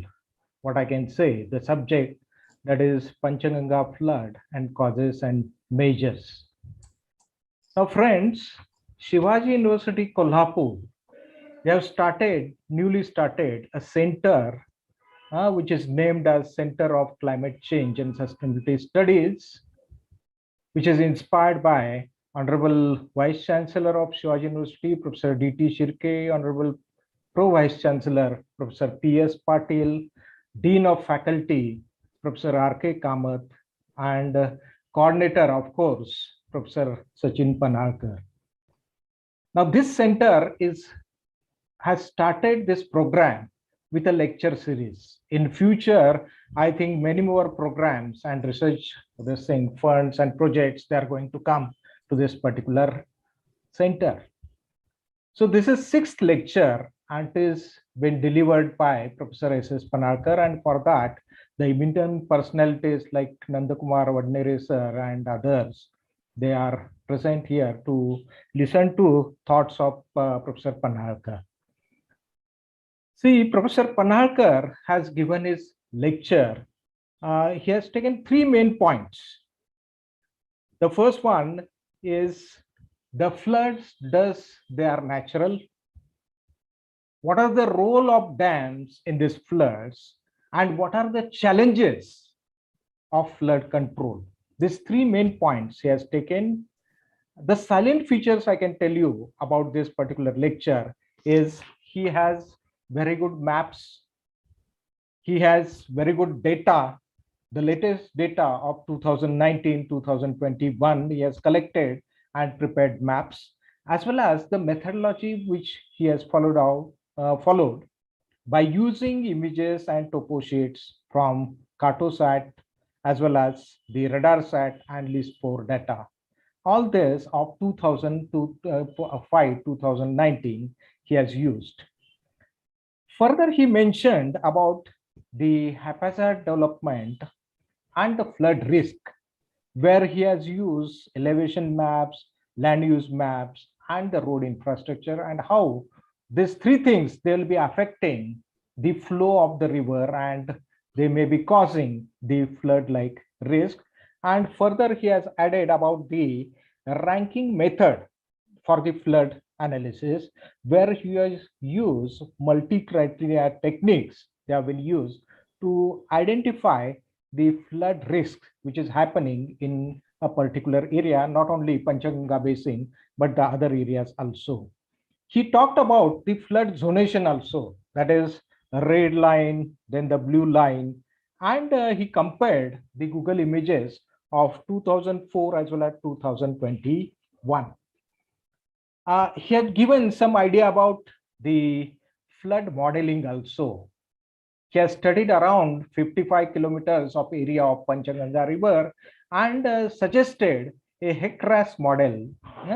what I can say, the subject that is Panchganga flood and causes and measures. Now, friends, Shivaji University Kolhapur, they have newly started a center which is named as Center of Climate Change and Sustainability Studies, which is inspired by Honorable Vice Chancellor of Shivaji University, Professor D.T. Shirke, Honorable Pro Vice Chancellor, Professor P.S. Patil, Dean of Faculty, Professor R.K. Kamath, and coordinator, of course, Professor Sachin Panhalkar. Now, this center has started this program with a lecture series. In future, I think many more programs and research funds and projects, they are going to come to this particular center. So this is 6th lecture and it is been delivered by Professor S.S. Panhalkar, and for that, the eminent personalities like Nandakumar Vadnere sir and others, they are present here to listen to thoughts of Professor Panhalkar. See, Professor Panhalkar has given his lecture. He has taken 3 main points. The first one is the floods, they are natural. What are the role of dams in these floods? And what are the challenges of flood control? These 3 main points he has taken. The silent features I can tell you about this particular lecture is he has very good maps. He has very good data. The latest data of 2019-2021, he has collected and prepared maps, as well as the methodology which he has followed by using images and topo sheets from Cartosat, as well as the Radarsat and List4 data. All this of 2005-2019 he has used. Further, he mentioned about the haphazard development and the flood risk, where he has used elevation maps, land use maps, and the road infrastructure, and how these three things, they will be affecting the flow of the river, and they may be causing the flood like risk. And further, he has added about the ranking method for the flood analysis, where he has used multi-criteria techniques they have been used to identify the flood risk which is happening in a particular area, not only Panchganga Basin, but the other areas also. He talked about the flood zonation also, that is a red line, then the blue line, and he compared the Google images of 2004 as well as 2021. He had given some idea about the flood modeling also. He has studied around 55 kilometers of area of Panchganga River and suggested a HECRAS model,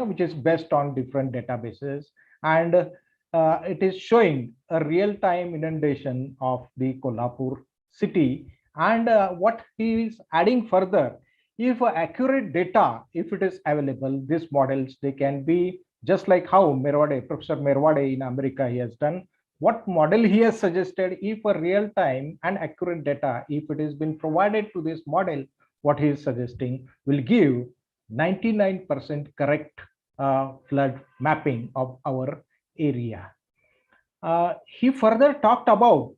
which is based on different databases. And it is showing a real-time inundation of the Kolhapur city. And what he is adding further, if accurate data, if it is available, these models, they can be just like how Professor Merwade in America, he has done. What model he has suggested, if a real-time and accurate data, if it has been provided to this model, what he is suggesting will give 99% correct flood mapping of our area. He further talked about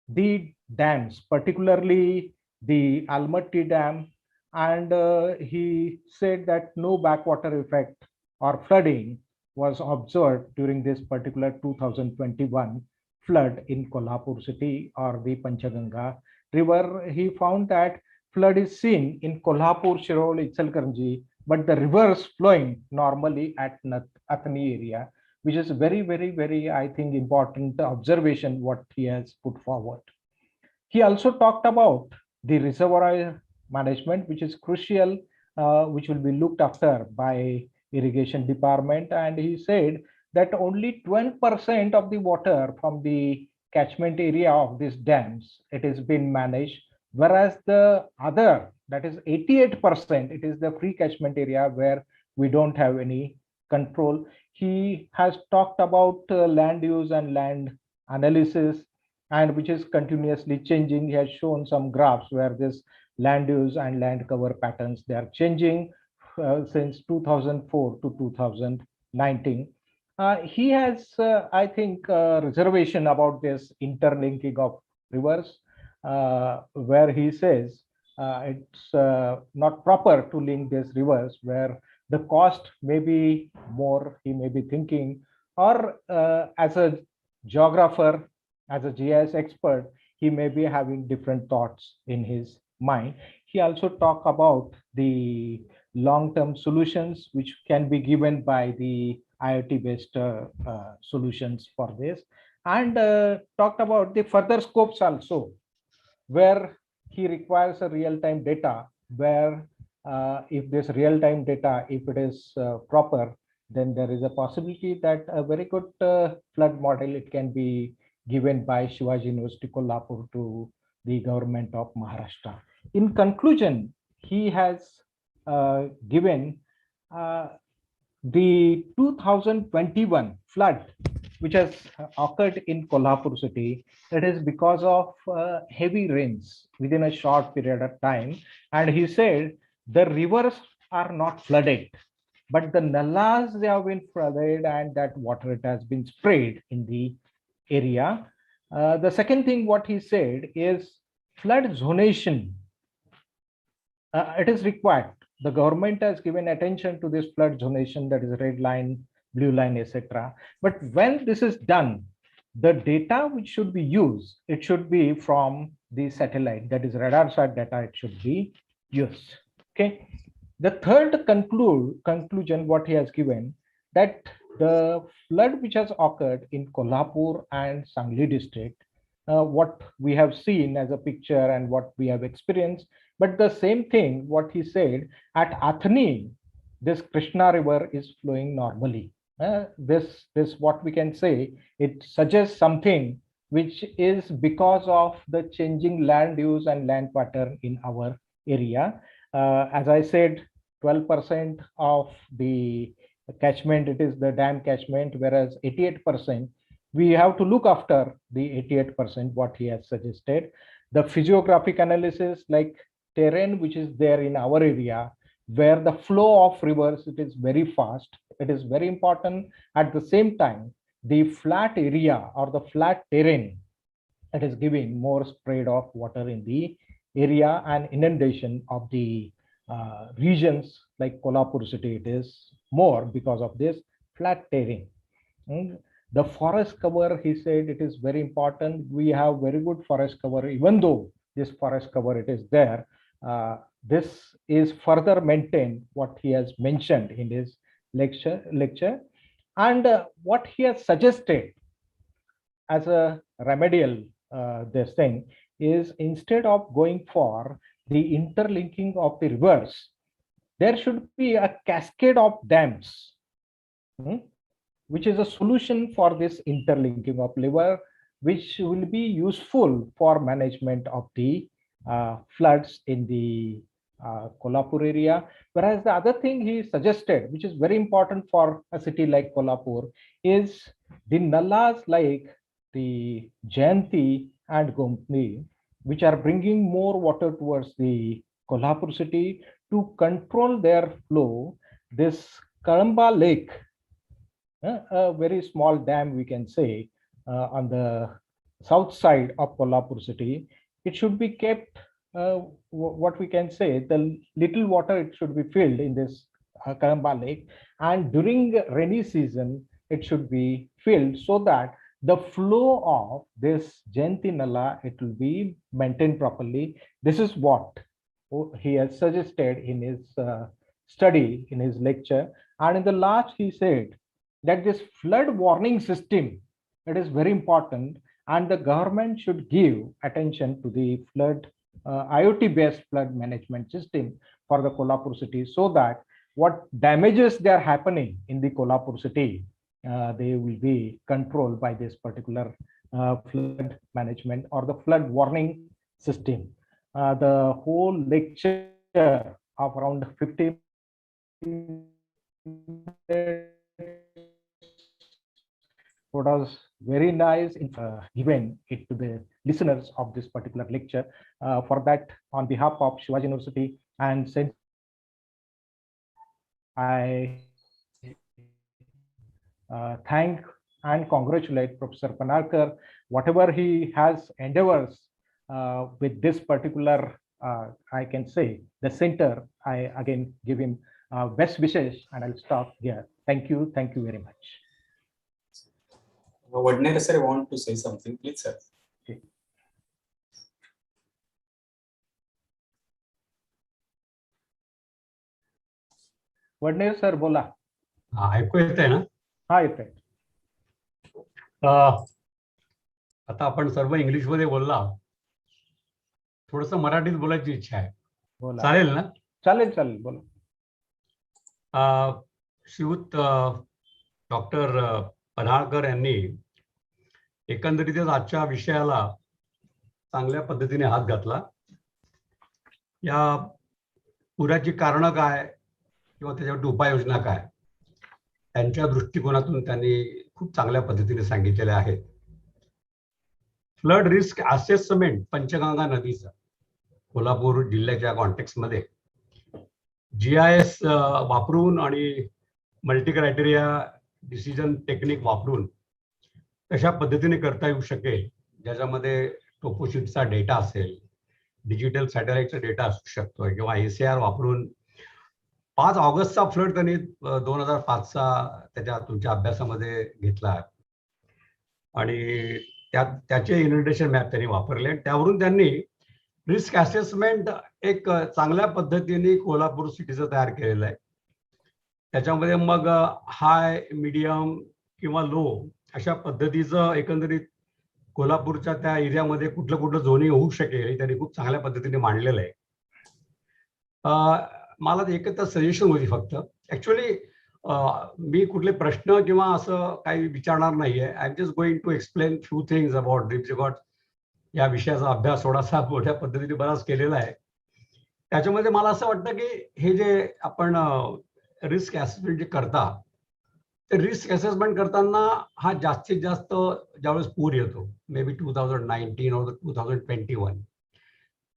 the dams, particularly the Almaty Dam, and he said that no backwater effect or flooding was observed during this particular 2021 flood in Kolhapur city or the Panchganga river. He found that flood is seen in Kolhapur, Shiroli, Ichalkaranji, but the rivers flowing normally at Athani area, which is very, I think, important observation what he has put forward. He also talked about the reservoir management, which is crucial, which will be looked after by irrigation department. And he said that only 12% of the water from the catchment area of these dams, it has been managed, whereas the other, that is 88%, it is the free catchment area where we don't have any control. He has talked about land use and land analysis, and which is continuously changing. He has shown some graphs where this land use and land cover patterns, they are changing since 2004 to 2019. He has, I think, reservation about this interlinking of rivers, where he says it's not proper to link these rivers, where the cost may be more, he may be thinking, or as a geographer, as a GIS expert, he may be having different thoughts in his mind. He also talked about the long-term solutions which can be given by the IoT-based solutions for this, and talked about the further scopes also, where he requires a real-time data, where if this real-time data, if it is proper, then there is a possibility that a very good flood model, it can be given by Shivaji University Kolhapur to the government of Maharashtra. In conclusion, he has given the 2021 flood which has occurred in Kolhapur city. It is because of heavy rains within a short period of time. And he said the rivers are not flooded, but the nalas, they have been flooded, and that water, it has been sprayed in the area. The second thing what he said is flood zonation. It is required. The government has given attention to this flood zonation, that is red line, blue line, etc. But when this is done, the data which should be used, it should be from the satellite, that is Radarsat data, it should be used. Okay. The third conclusion what he has given, that the flood which has occurred in Kolhapur and Sangli district, what we have seen as a picture and what we have experienced, but the same thing what he said at Athani, this Krishna river is flowing normally. This what we can say, it suggests something which is because of the changing land use and land pattern in our area. As I said, 12% of the catchment, it is the dam catchment, whereas 88%, we have to look after the 88% what he has suggested. The physiographic analysis, like terrain which is there in our area, where the flow of rivers, it is very fast. It is very important. At the same time, the flat area or the flat terrain, it is giving more spread of water in the area and inundation of the regions like Kolhapur city, it is more because of this flat terrain. The forest cover, he said, it is very important. We have very good forest cover, even though this forest cover it is there. This is further maintained, what he has mentioned in his lecture. And what he has suggested as a remedial this thing is, instead of going for the interlinking of the rivers, there should be a cascade of dams, which is a solution for this interlinking of river, which will be useful for management of the floods in the Kolhapur area. Whereas the other thing he suggested, which is very important for a city like Kolhapur, is the nallas like the Jayanti and Gomti, which are bringing more water towards the Kolhapur city, to control their flow. This Kalamba Lake, a very small dam, we can say, on the south side of Kolhapur city, it should be kept, what we can say, the little water, it should be filled in this Kalamba Lake, and during rainy season, it should be filled, so that the flow of this Jayanti Nala, it will be maintained properly. This is what he has suggested in his study, in his lecture. And in the last, he said that this flood warning system, it is very important, and the government should give attention to the flood IoT-based flood management system for the Kolhapur city, so that what damages they are happening in the Kolhapur city, they will be controlled by this particular flood management or the flood warning system. The whole lecture of around 50 minutes was very nice, given it to the listeners of this particular lecture. For that, on behalf of Shivaji University and St. I thank and congratulate Professor Panhalkar, whatever he has endeavors with this particular, I can say, the center. I again give him best wishes, and I'll stop here. Thank you very much. Vadnere sir, I want to say something, please, sir. Okay. Vadnere sir, बोला. ऐकू येतंय ना? हा, येतंय. आता आपण सर्व English मध्ये बोलला, थोडस मराठीत बोलायची इच्छा आहे. बोला. चालेल ना? चालेल, बोला. श्रीयुत डॉक्टर पन्हाळकर यांनी एकंदरीतच आजच्या विषयाला चांगल्या पद्धतीने हात घातला. या पुराची कारणं काय किंवा त्याच्यावर उपाययोजना काय, त्यांच्या दृष्टिकोनातून त्यांनी खूप चांगल्या पद्धतीने सांगितलेले आहेत. फ्लड रिस्क असेसमेंट पंचगंगा नदीचा कोल्हापूर जिल्ह्याच्या कॉन्टेक्स्टमध्ये GIS वापरून आणि मल्टी क्रायटेरिया डिसिजन टेक्निक वापरून कशा पद्धतीने करता येऊ शकेल, ज्याच्यामध्ये टोपोशीटचा डेटा असेल, डिजिटल सॅटेलाइटचा डेटा असू शकतो, किंवा ACR वापरून 5 ऑगस्टचा फ्लड त्यांनी 2005चा त्याच्या तुमच्या अभ्यासामध्ये घेतला आणि त्याचे इनंडेशन मॅप त्यांनी वापरले आणि त्यावरून त्यांनी रिस्क असेसमेंट एक चांगल्या पद्धतीने कोल्हापूर सिटीचं तयार केलेलं आहे. त्याच्यामध्ये मग हाय, मीडियम किंवा लो अशा पद्धतीचं एकंदरीत कोल्हापूरच्या त्या एरियामध्ये कुठलं झोनिंग होऊ शकेल त्यांनी खूप चांगल्या पद्धतीने मांडलेलं आहे. मला एकच सजेशन होती फक्त, ऍक्च्युअली मी कुठले प्रश्न किंवा असं काही विचारणार नाहीये. I am just going to explain few things about dreams record. या विषयाचा अभ्यास थोडासा मोठ्या पद्धतीने बराच केलेला आहे. त्याच्यामध्ये मला असं वाटतं की हे जे आपण रिस्क असेसमेंट जे करता ते रिस्क असेसमेंट करताना हा जास्तीत जास्त ज्यावेळेस पूर येतो, मे बी 2019 और 2021,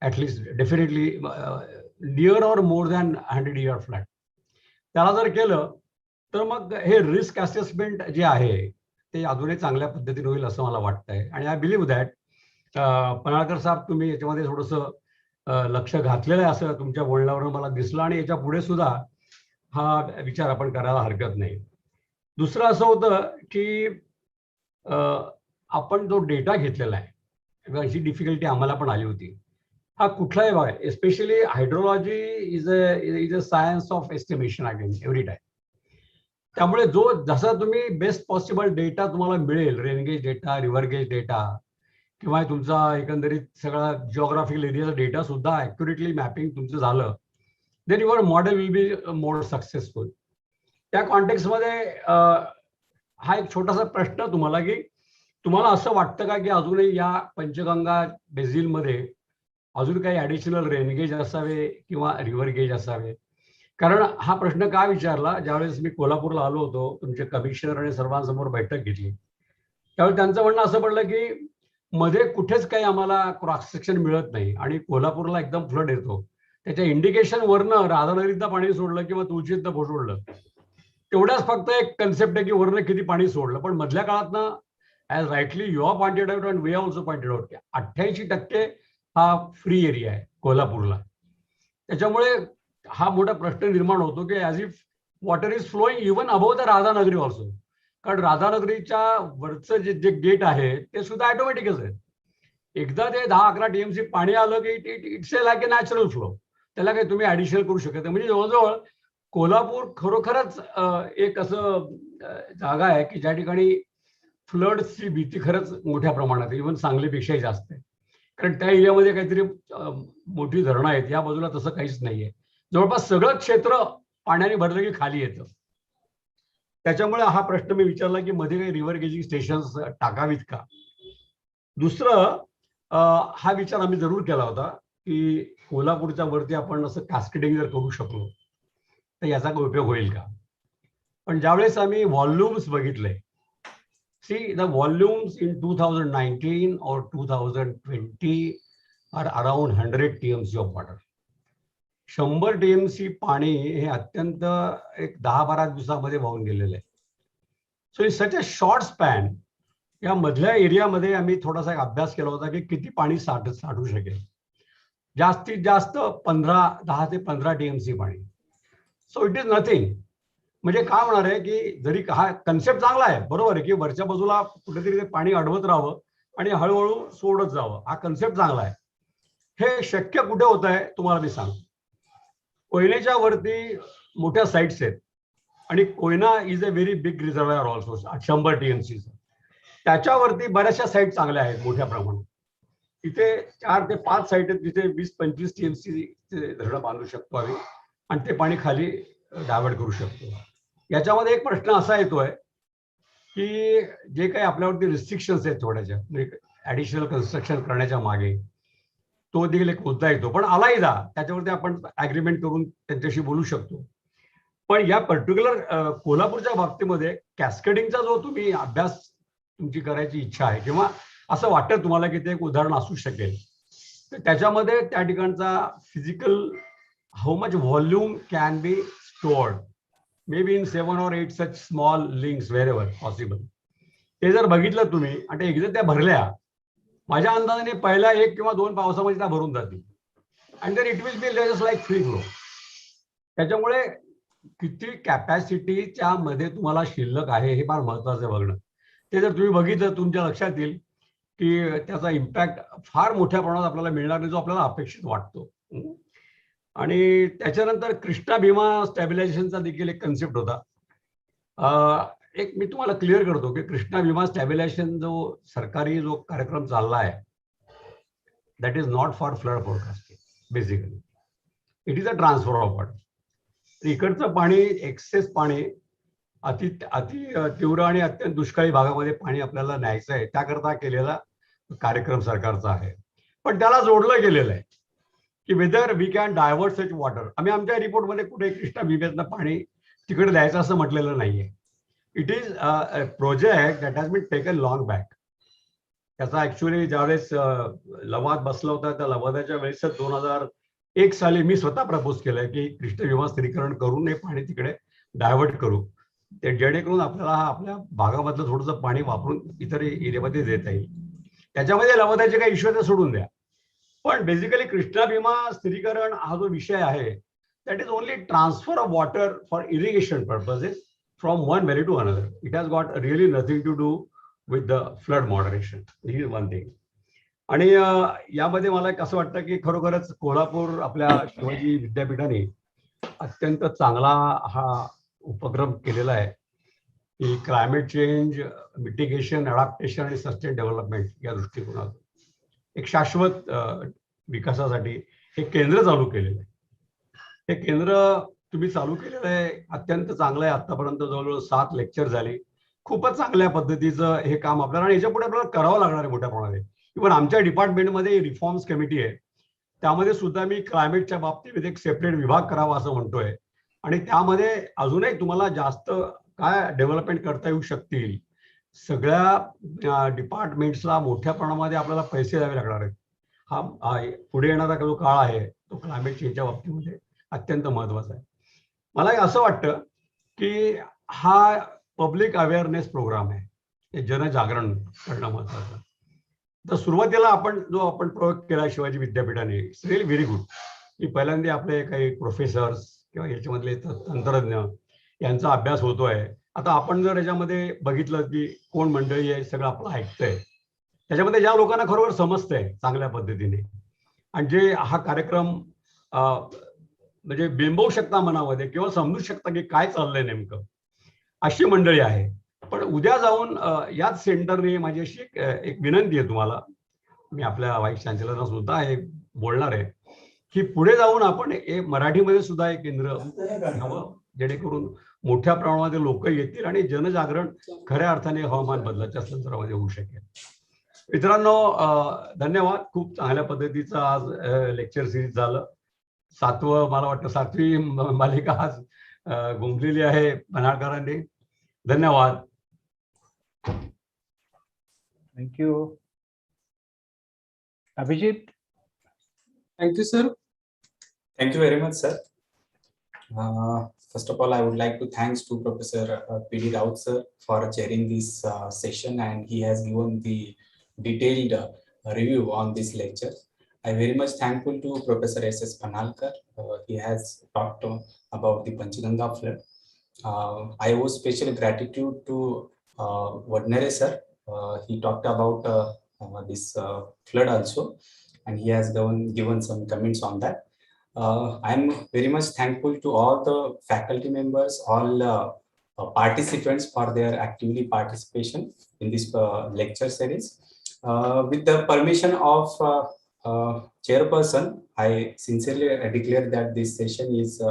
at least definitely near or more than 100 year flat, त्याला जर केलं तर मग हे रिस्क असेसमेंट जे आहे ते अजूनही चांगल्या पद्धतीने होईल असं मला वाटतंय. आणि आय बिलीव्ह दॅट पन्हाळकर साहेब, तुम्ही याच्यामध्ये थोडंसं लक्ष घातलेलं आहे असं तुमच्या बोलण्यावरून मला दिसलं, आणि याच्या पुढे सुद्धा हा विचार आपण करायला हरकत नाही. दुसरं असं होतं की आपण जो डेटा घेतलेला आहे, अशी डिफिकल्टी आम्हाला पण आली होती. हा कुठलाही बघा, especially hydrology is a science of estimation again every time. त्यामुळे जो जसा तुम्ही बेस्ट पॉसिबल डेटा तुम्हाला मिळेल, rain gauge data, river gauge data, किंवा तुमचा एकंदरीत सगळा जिओग्राफिकल एरियाचा डेटा सुद्धा ॲक्युरेटली मॅपिंग तुमचं झालं, then your model will be more successful. त्या कॉन्टेक्स्टमध्ये हा एक छोटासा प्रश्न तुम्हाला, की तुम्हाला असं वाटतं का की अजूनही या पंचगंगा बेसिनमध्ये अजून काही ॲडिशनल रेनगेज असावे किंवा रिव्हर गेज असावे? कारण हा प्रश्न का विचारला, ज्यावेळेस मी कोल्हापूरला आलो होतो, तुमचे कमिशनर आणि सर्वांसमोर बैठक घेतली, त्यावेळी त्यांचं म्हणणं असं पडलं की मध्ये कुठेच काही आम्हाला क्रॉस सेक्शन मिळत नाही आणि कोल्हापूरला एकदम फ्लड येतो. त्याच्या इंडिकेशनवरनं राधानगरीतनं पाणी सोडलं किंवा तुळशीतनं सोडलं, तेवढ्याच फक्त एक कन्सेप्ट आहे की वरनं किती पाणी सोडलं. पण मधल्या काळातनं, as rightly you have pointed out and we have also pointed out, की 88% हा फ्री एरिया आहे कोल्हापूरला. त्याच्यामुळे हा मोठा प्रश्न निर्माण होतो की as if water is flowing even above the Radhanagari also. कारण राधानगरीच्या वरचं जे गेट आहे ते सुद्धा ऑटोमॅटिकच आहे. एकदा ते 10-11 TMC पाणी आलं की it's a like A natural flow, त्याला काही तुम्ही ॲडिशनल करू शकत नाही. म्हणजे जवळजवळ कोल्हापूर खरोखरच एक असं जागा आहे की ज्या ठिकाणी फ्लडची भीती खरंच मोठ्या प्रमाणात आहे, इव्हन सांगलीपेक्षाही जास्त आहे. कारण त्या एरियामध्ये काहीतरी मोठी धरणं आहेत, या बाजूला तसं काहीच नाहीये. जवळपास सगळं क्षेत्र पाण्याने भरलं की खाली येतं. त्याच्यामुळे हा प्रश्न मी विचारला की मध्ये काही रिव्हर गेजिंग स्टेशन्स टाकावीत का. दुसरं, हा विचार आम्ही जरूर केला होता की कोल्हापूरच्या वरती आपण असं कास्केडिंग जर करू शकलो तर याचा काही उपयोग होईल का. पण ज्यावेळेस आम्ही व्हॉल्युम्स बघितले, सी द व्हॉल्युम्स इन 2019 और 2020 are around 100 TMC of water. 100 TMC पाणी हे अत्यंत एक 10-12 दिवसामध्ये वाहून गेलेलं आहे. सो इन सच अ शॉर्ट स्पॅन, या मधल्या एरियामध्ये आम्ही थोडासा एक अभ्यास केला होता की किती पाणी साठू शकेल. जास्तीत जास्त 10 ते 15 TMC पाणी. So it is nothing. म्हणजे काय होणार आहे की जरी हा कन्सेप्ट चांगला आहे, बरोबर आहे की वरच्या बाजूला कुठेतरी ते पाणी अडवत राहावं आणि हळूहळू सोडत जावं, हा कन्सेप्ट चांगला आहे. हे शक्य कुठे होत आहे तुम्हाला मी सांगतो. कोयनेच्या वरती मोठ्या साईट्स आहेत आणि Koyna is a very big reservoir also, 100 TMC. त्याच्यावरती बऱ्याचशा साईट चांगल्या आहेत मोठ्या प्रमाणात. तिथे 4 ते 5 साईट आहेत जिथे 20-25 TMC धरणं बांधू शकतो आम्ही आणि ते पाणी खाली डायव्हर्ट करू शकतो. याच्यामध्ये एक प्रश्न असा येतोय की जे काही आपल्यावरती रिस्ट्रिक्शन्स आहेत थोड्याशा, म्हणजे ॲडिशनल कन्स्ट्रक्शन करण्याच्या मागे, तो देखील एक मुद्दा येतो. पण आलाही जा, त्याच्यावरती आपण ॲग्रीमेंट करून त्यांच्याशी बोलू शकतो. पण या पर्टिक्युलर कोल्हापूरच्या बाबतीमध्ये कॅस्केडिंगचा जो तुम्ही अभ्यास तुमची करायची इच्छा आहे किंवा असं वाटतं तुम्हाला की ते एक उदाहरण असू शकेल, तर त्याच्यामध्ये त्या ठिकाणचा physical how much volume can be stored, may be in 7 or 8 such small links wherever possible. ते जर बघितलं तुम्ही आणि एकदा त्या भरल्या, माझ्या अंदाजाने पहिल्या 1 किंवा 2 पावसामध्ये त्या भरून जातील and then it will be just like free flow. त्याच्यामुळे किती कॅपॅसिटी त्यामध्ये तुम्हाला शिल्लक आहे हे फार महत्वाचं बघणं. ते जर तुम्ही बघितलं तुमच्या लक्षात येईल की त्याचा इम्पॅक्ट फार मोठ्या प्रमाणात आपल्याला मिळणार नाही, जो आपल्याला अपेक्षित वाटतो. आणि त्याच्यानंतर कृष्णा भीमा स्टॅबिलायझेशनचा देखील एक कन्सेप्ट होता. एक मी तुम्हाला क्लिअर करतो की कृष्णा भीमा स्टॅबिलायझेशन जो सरकारी जो कार्यक्रम चालला आहे, that is not for flood forecasting. Basically it is a transfer of water. इकडचं पाणी, एक्सेस पाणी, अति तीव्र आणि अत्यंत दुष्काळी भागामध्ये पाणी आपल्याला न्यायचं आहे, त्याकरता केलेला कार्यक्रम सरकारचा आहे. पण त्याला जोडलं गेलेलं आहे की whether we can divert such water. आम्ही आमच्या रिपोर्टमध्ये कुठे कृष्णा भीमेतनं पाणी तिकडे द्यायचं असं म्हटलेलं नाहीये. It is a project that has been taken long back. त्याचा ऍक्च्युअली ज्यावेळेस लवाद बसला होता त्या लवादाच्या वेळेस 2001 साली मी स्वतः प्रपोज केलंय की कृष्ण विमा स्थिरीकरण करून हे पाणी तिकडे डायव्हर्ट करू, ते जेणेकरून आपल्याला आपल्या भागामधलं थोडंसं पाणी वापरून इतर एरियामध्ये देता येईल. त्याच्यामध्ये लवादाचे काही इश्यू ते सोडून द्या, पण बेसिकली कृष्णा भीमा स्थिरीकरण हा जो विषय आहे that is only transfer of water for irrigation purposes from one valley to another. It has got really nothing to do with the flood moderation. He is one thing. आणि यामध्ये मला एक असं वाटतं की खरोखरच कोल्हापूर आपल्या शिवाजी विद्यापीठाने अत्यंत चांगला हा उपक्रम केलेला आहे की क्लायमेट चेंज, मिटिगेशन, अडॅप्टेशन आणि सस्टेन डेव्हलपमेंट या दृष्टिकोनातून एक शाश्वत विकासासाठी हे केंद्र चालू केलेलं आहे. हे केंद्र तुम्ही चालू केलेलं आहे, अत्यंत चांगलं आहे. आतापर्यंत जवळजवळ 7 लेक्चर झाले. खूपच चांगल्या पद्धतीचं हे काम आपल्याला आणि याच्यापुढे आपल्याला करावं लागणार आहे मोठ्या प्रमाणात. इव्हन आमच्या डिपार्टमेंटमध्ये रिफॉर्म्स कमिटी आहे, त्यामध्ये सुद्धा मी क्लायमेटच्या बाबतीत एक सेपरेट विभाग करावा असं म्हणतोय. आणि त्यामध्ये अजूनही तुम्हाला जास्त काय डेव्हलपमेंट करता येऊ शकतील, सगळ्या डिपार्टमेंट्सला मोठ्या प्रमाणामध्ये आपल्याला पैसे द्यावे लागणार आहेत. हा पुढे येणारा जो काळ आहे तो क्लायमेट चेंजच्या बाबतीमध्ये अत्यंत महत्वाचा आहे. मला असं वाटतं की हा पब्लिक अवेअरनेस प्रोग्राम आहे, हे जनजागरण करणं महत्वाचं. तर सुरुवातीला आपण प्रयोग केला शिवाजी विद्यापीठाने, इट्स रिअली व्हेरी गुड की पहिल्यांदा आपले काही प्रोफेसर्स किंवा याच्यामधले तंत्रज्ञ यांचा अभ्यास होतोय. आता आपण जर याच्यामध्ये बघितलं की कोण मंडळी आहे सगळं आपलं ऐकतंय, त्याच्यामध्ये ज्या लोकांना खरोखर समजतंय चांगल्या पद्धतीने आणि जे हा कार्यक्रम म्हणजे बिंबवू शकता मनामध्ये किंवा समजू शकता की काय चाललंय नेमकं, अशी मंडळी आहे. पण उद्या जाऊन याच सेंटरने माझी अशी एक विनंती आहे तुम्हाला, मी आपल्या व्हाईस चान्सलरना सुद्धा हे बोलणार आहे की पुढे जाऊन आपण मराठीमध्ये सुद्धा एक केंद्र घ्यावं, जेणेकरून मोठ्या प्रमाणामध्ये लोक येतील आणि जनजागरण खऱ्या अर्थाने हवामान बदलाच्या संदर्भामध्ये होऊ शकेल. मित्रांनो, धन्यवाद. खूप चांगल्या पद्धतीचं आज लेक्चर सिरीज झालं. 7वं मला वाटतं 7वी मालिका आज गुंफलेली आहे पन्हाळकरांनी. धन्यवाद. Thank you. Abhijit. Thank you, sir. Thank you very much, sir. First of all, I would like to thanks to Professor P.D. Raut sir for chairing this session, and he has given the detailed review on this lecture. I'm very much thankful to Professor S.S. Panhalkar. He has talked about the Panchganga flood. I owe special gratitude to Vadnere sir. He talked about this flood also, and he has given some comments on that. I'm very much thankful to all the faculty members, all participants for their actively participation in this lecture series. With the permission of chairperson, I sincerely declare that this session is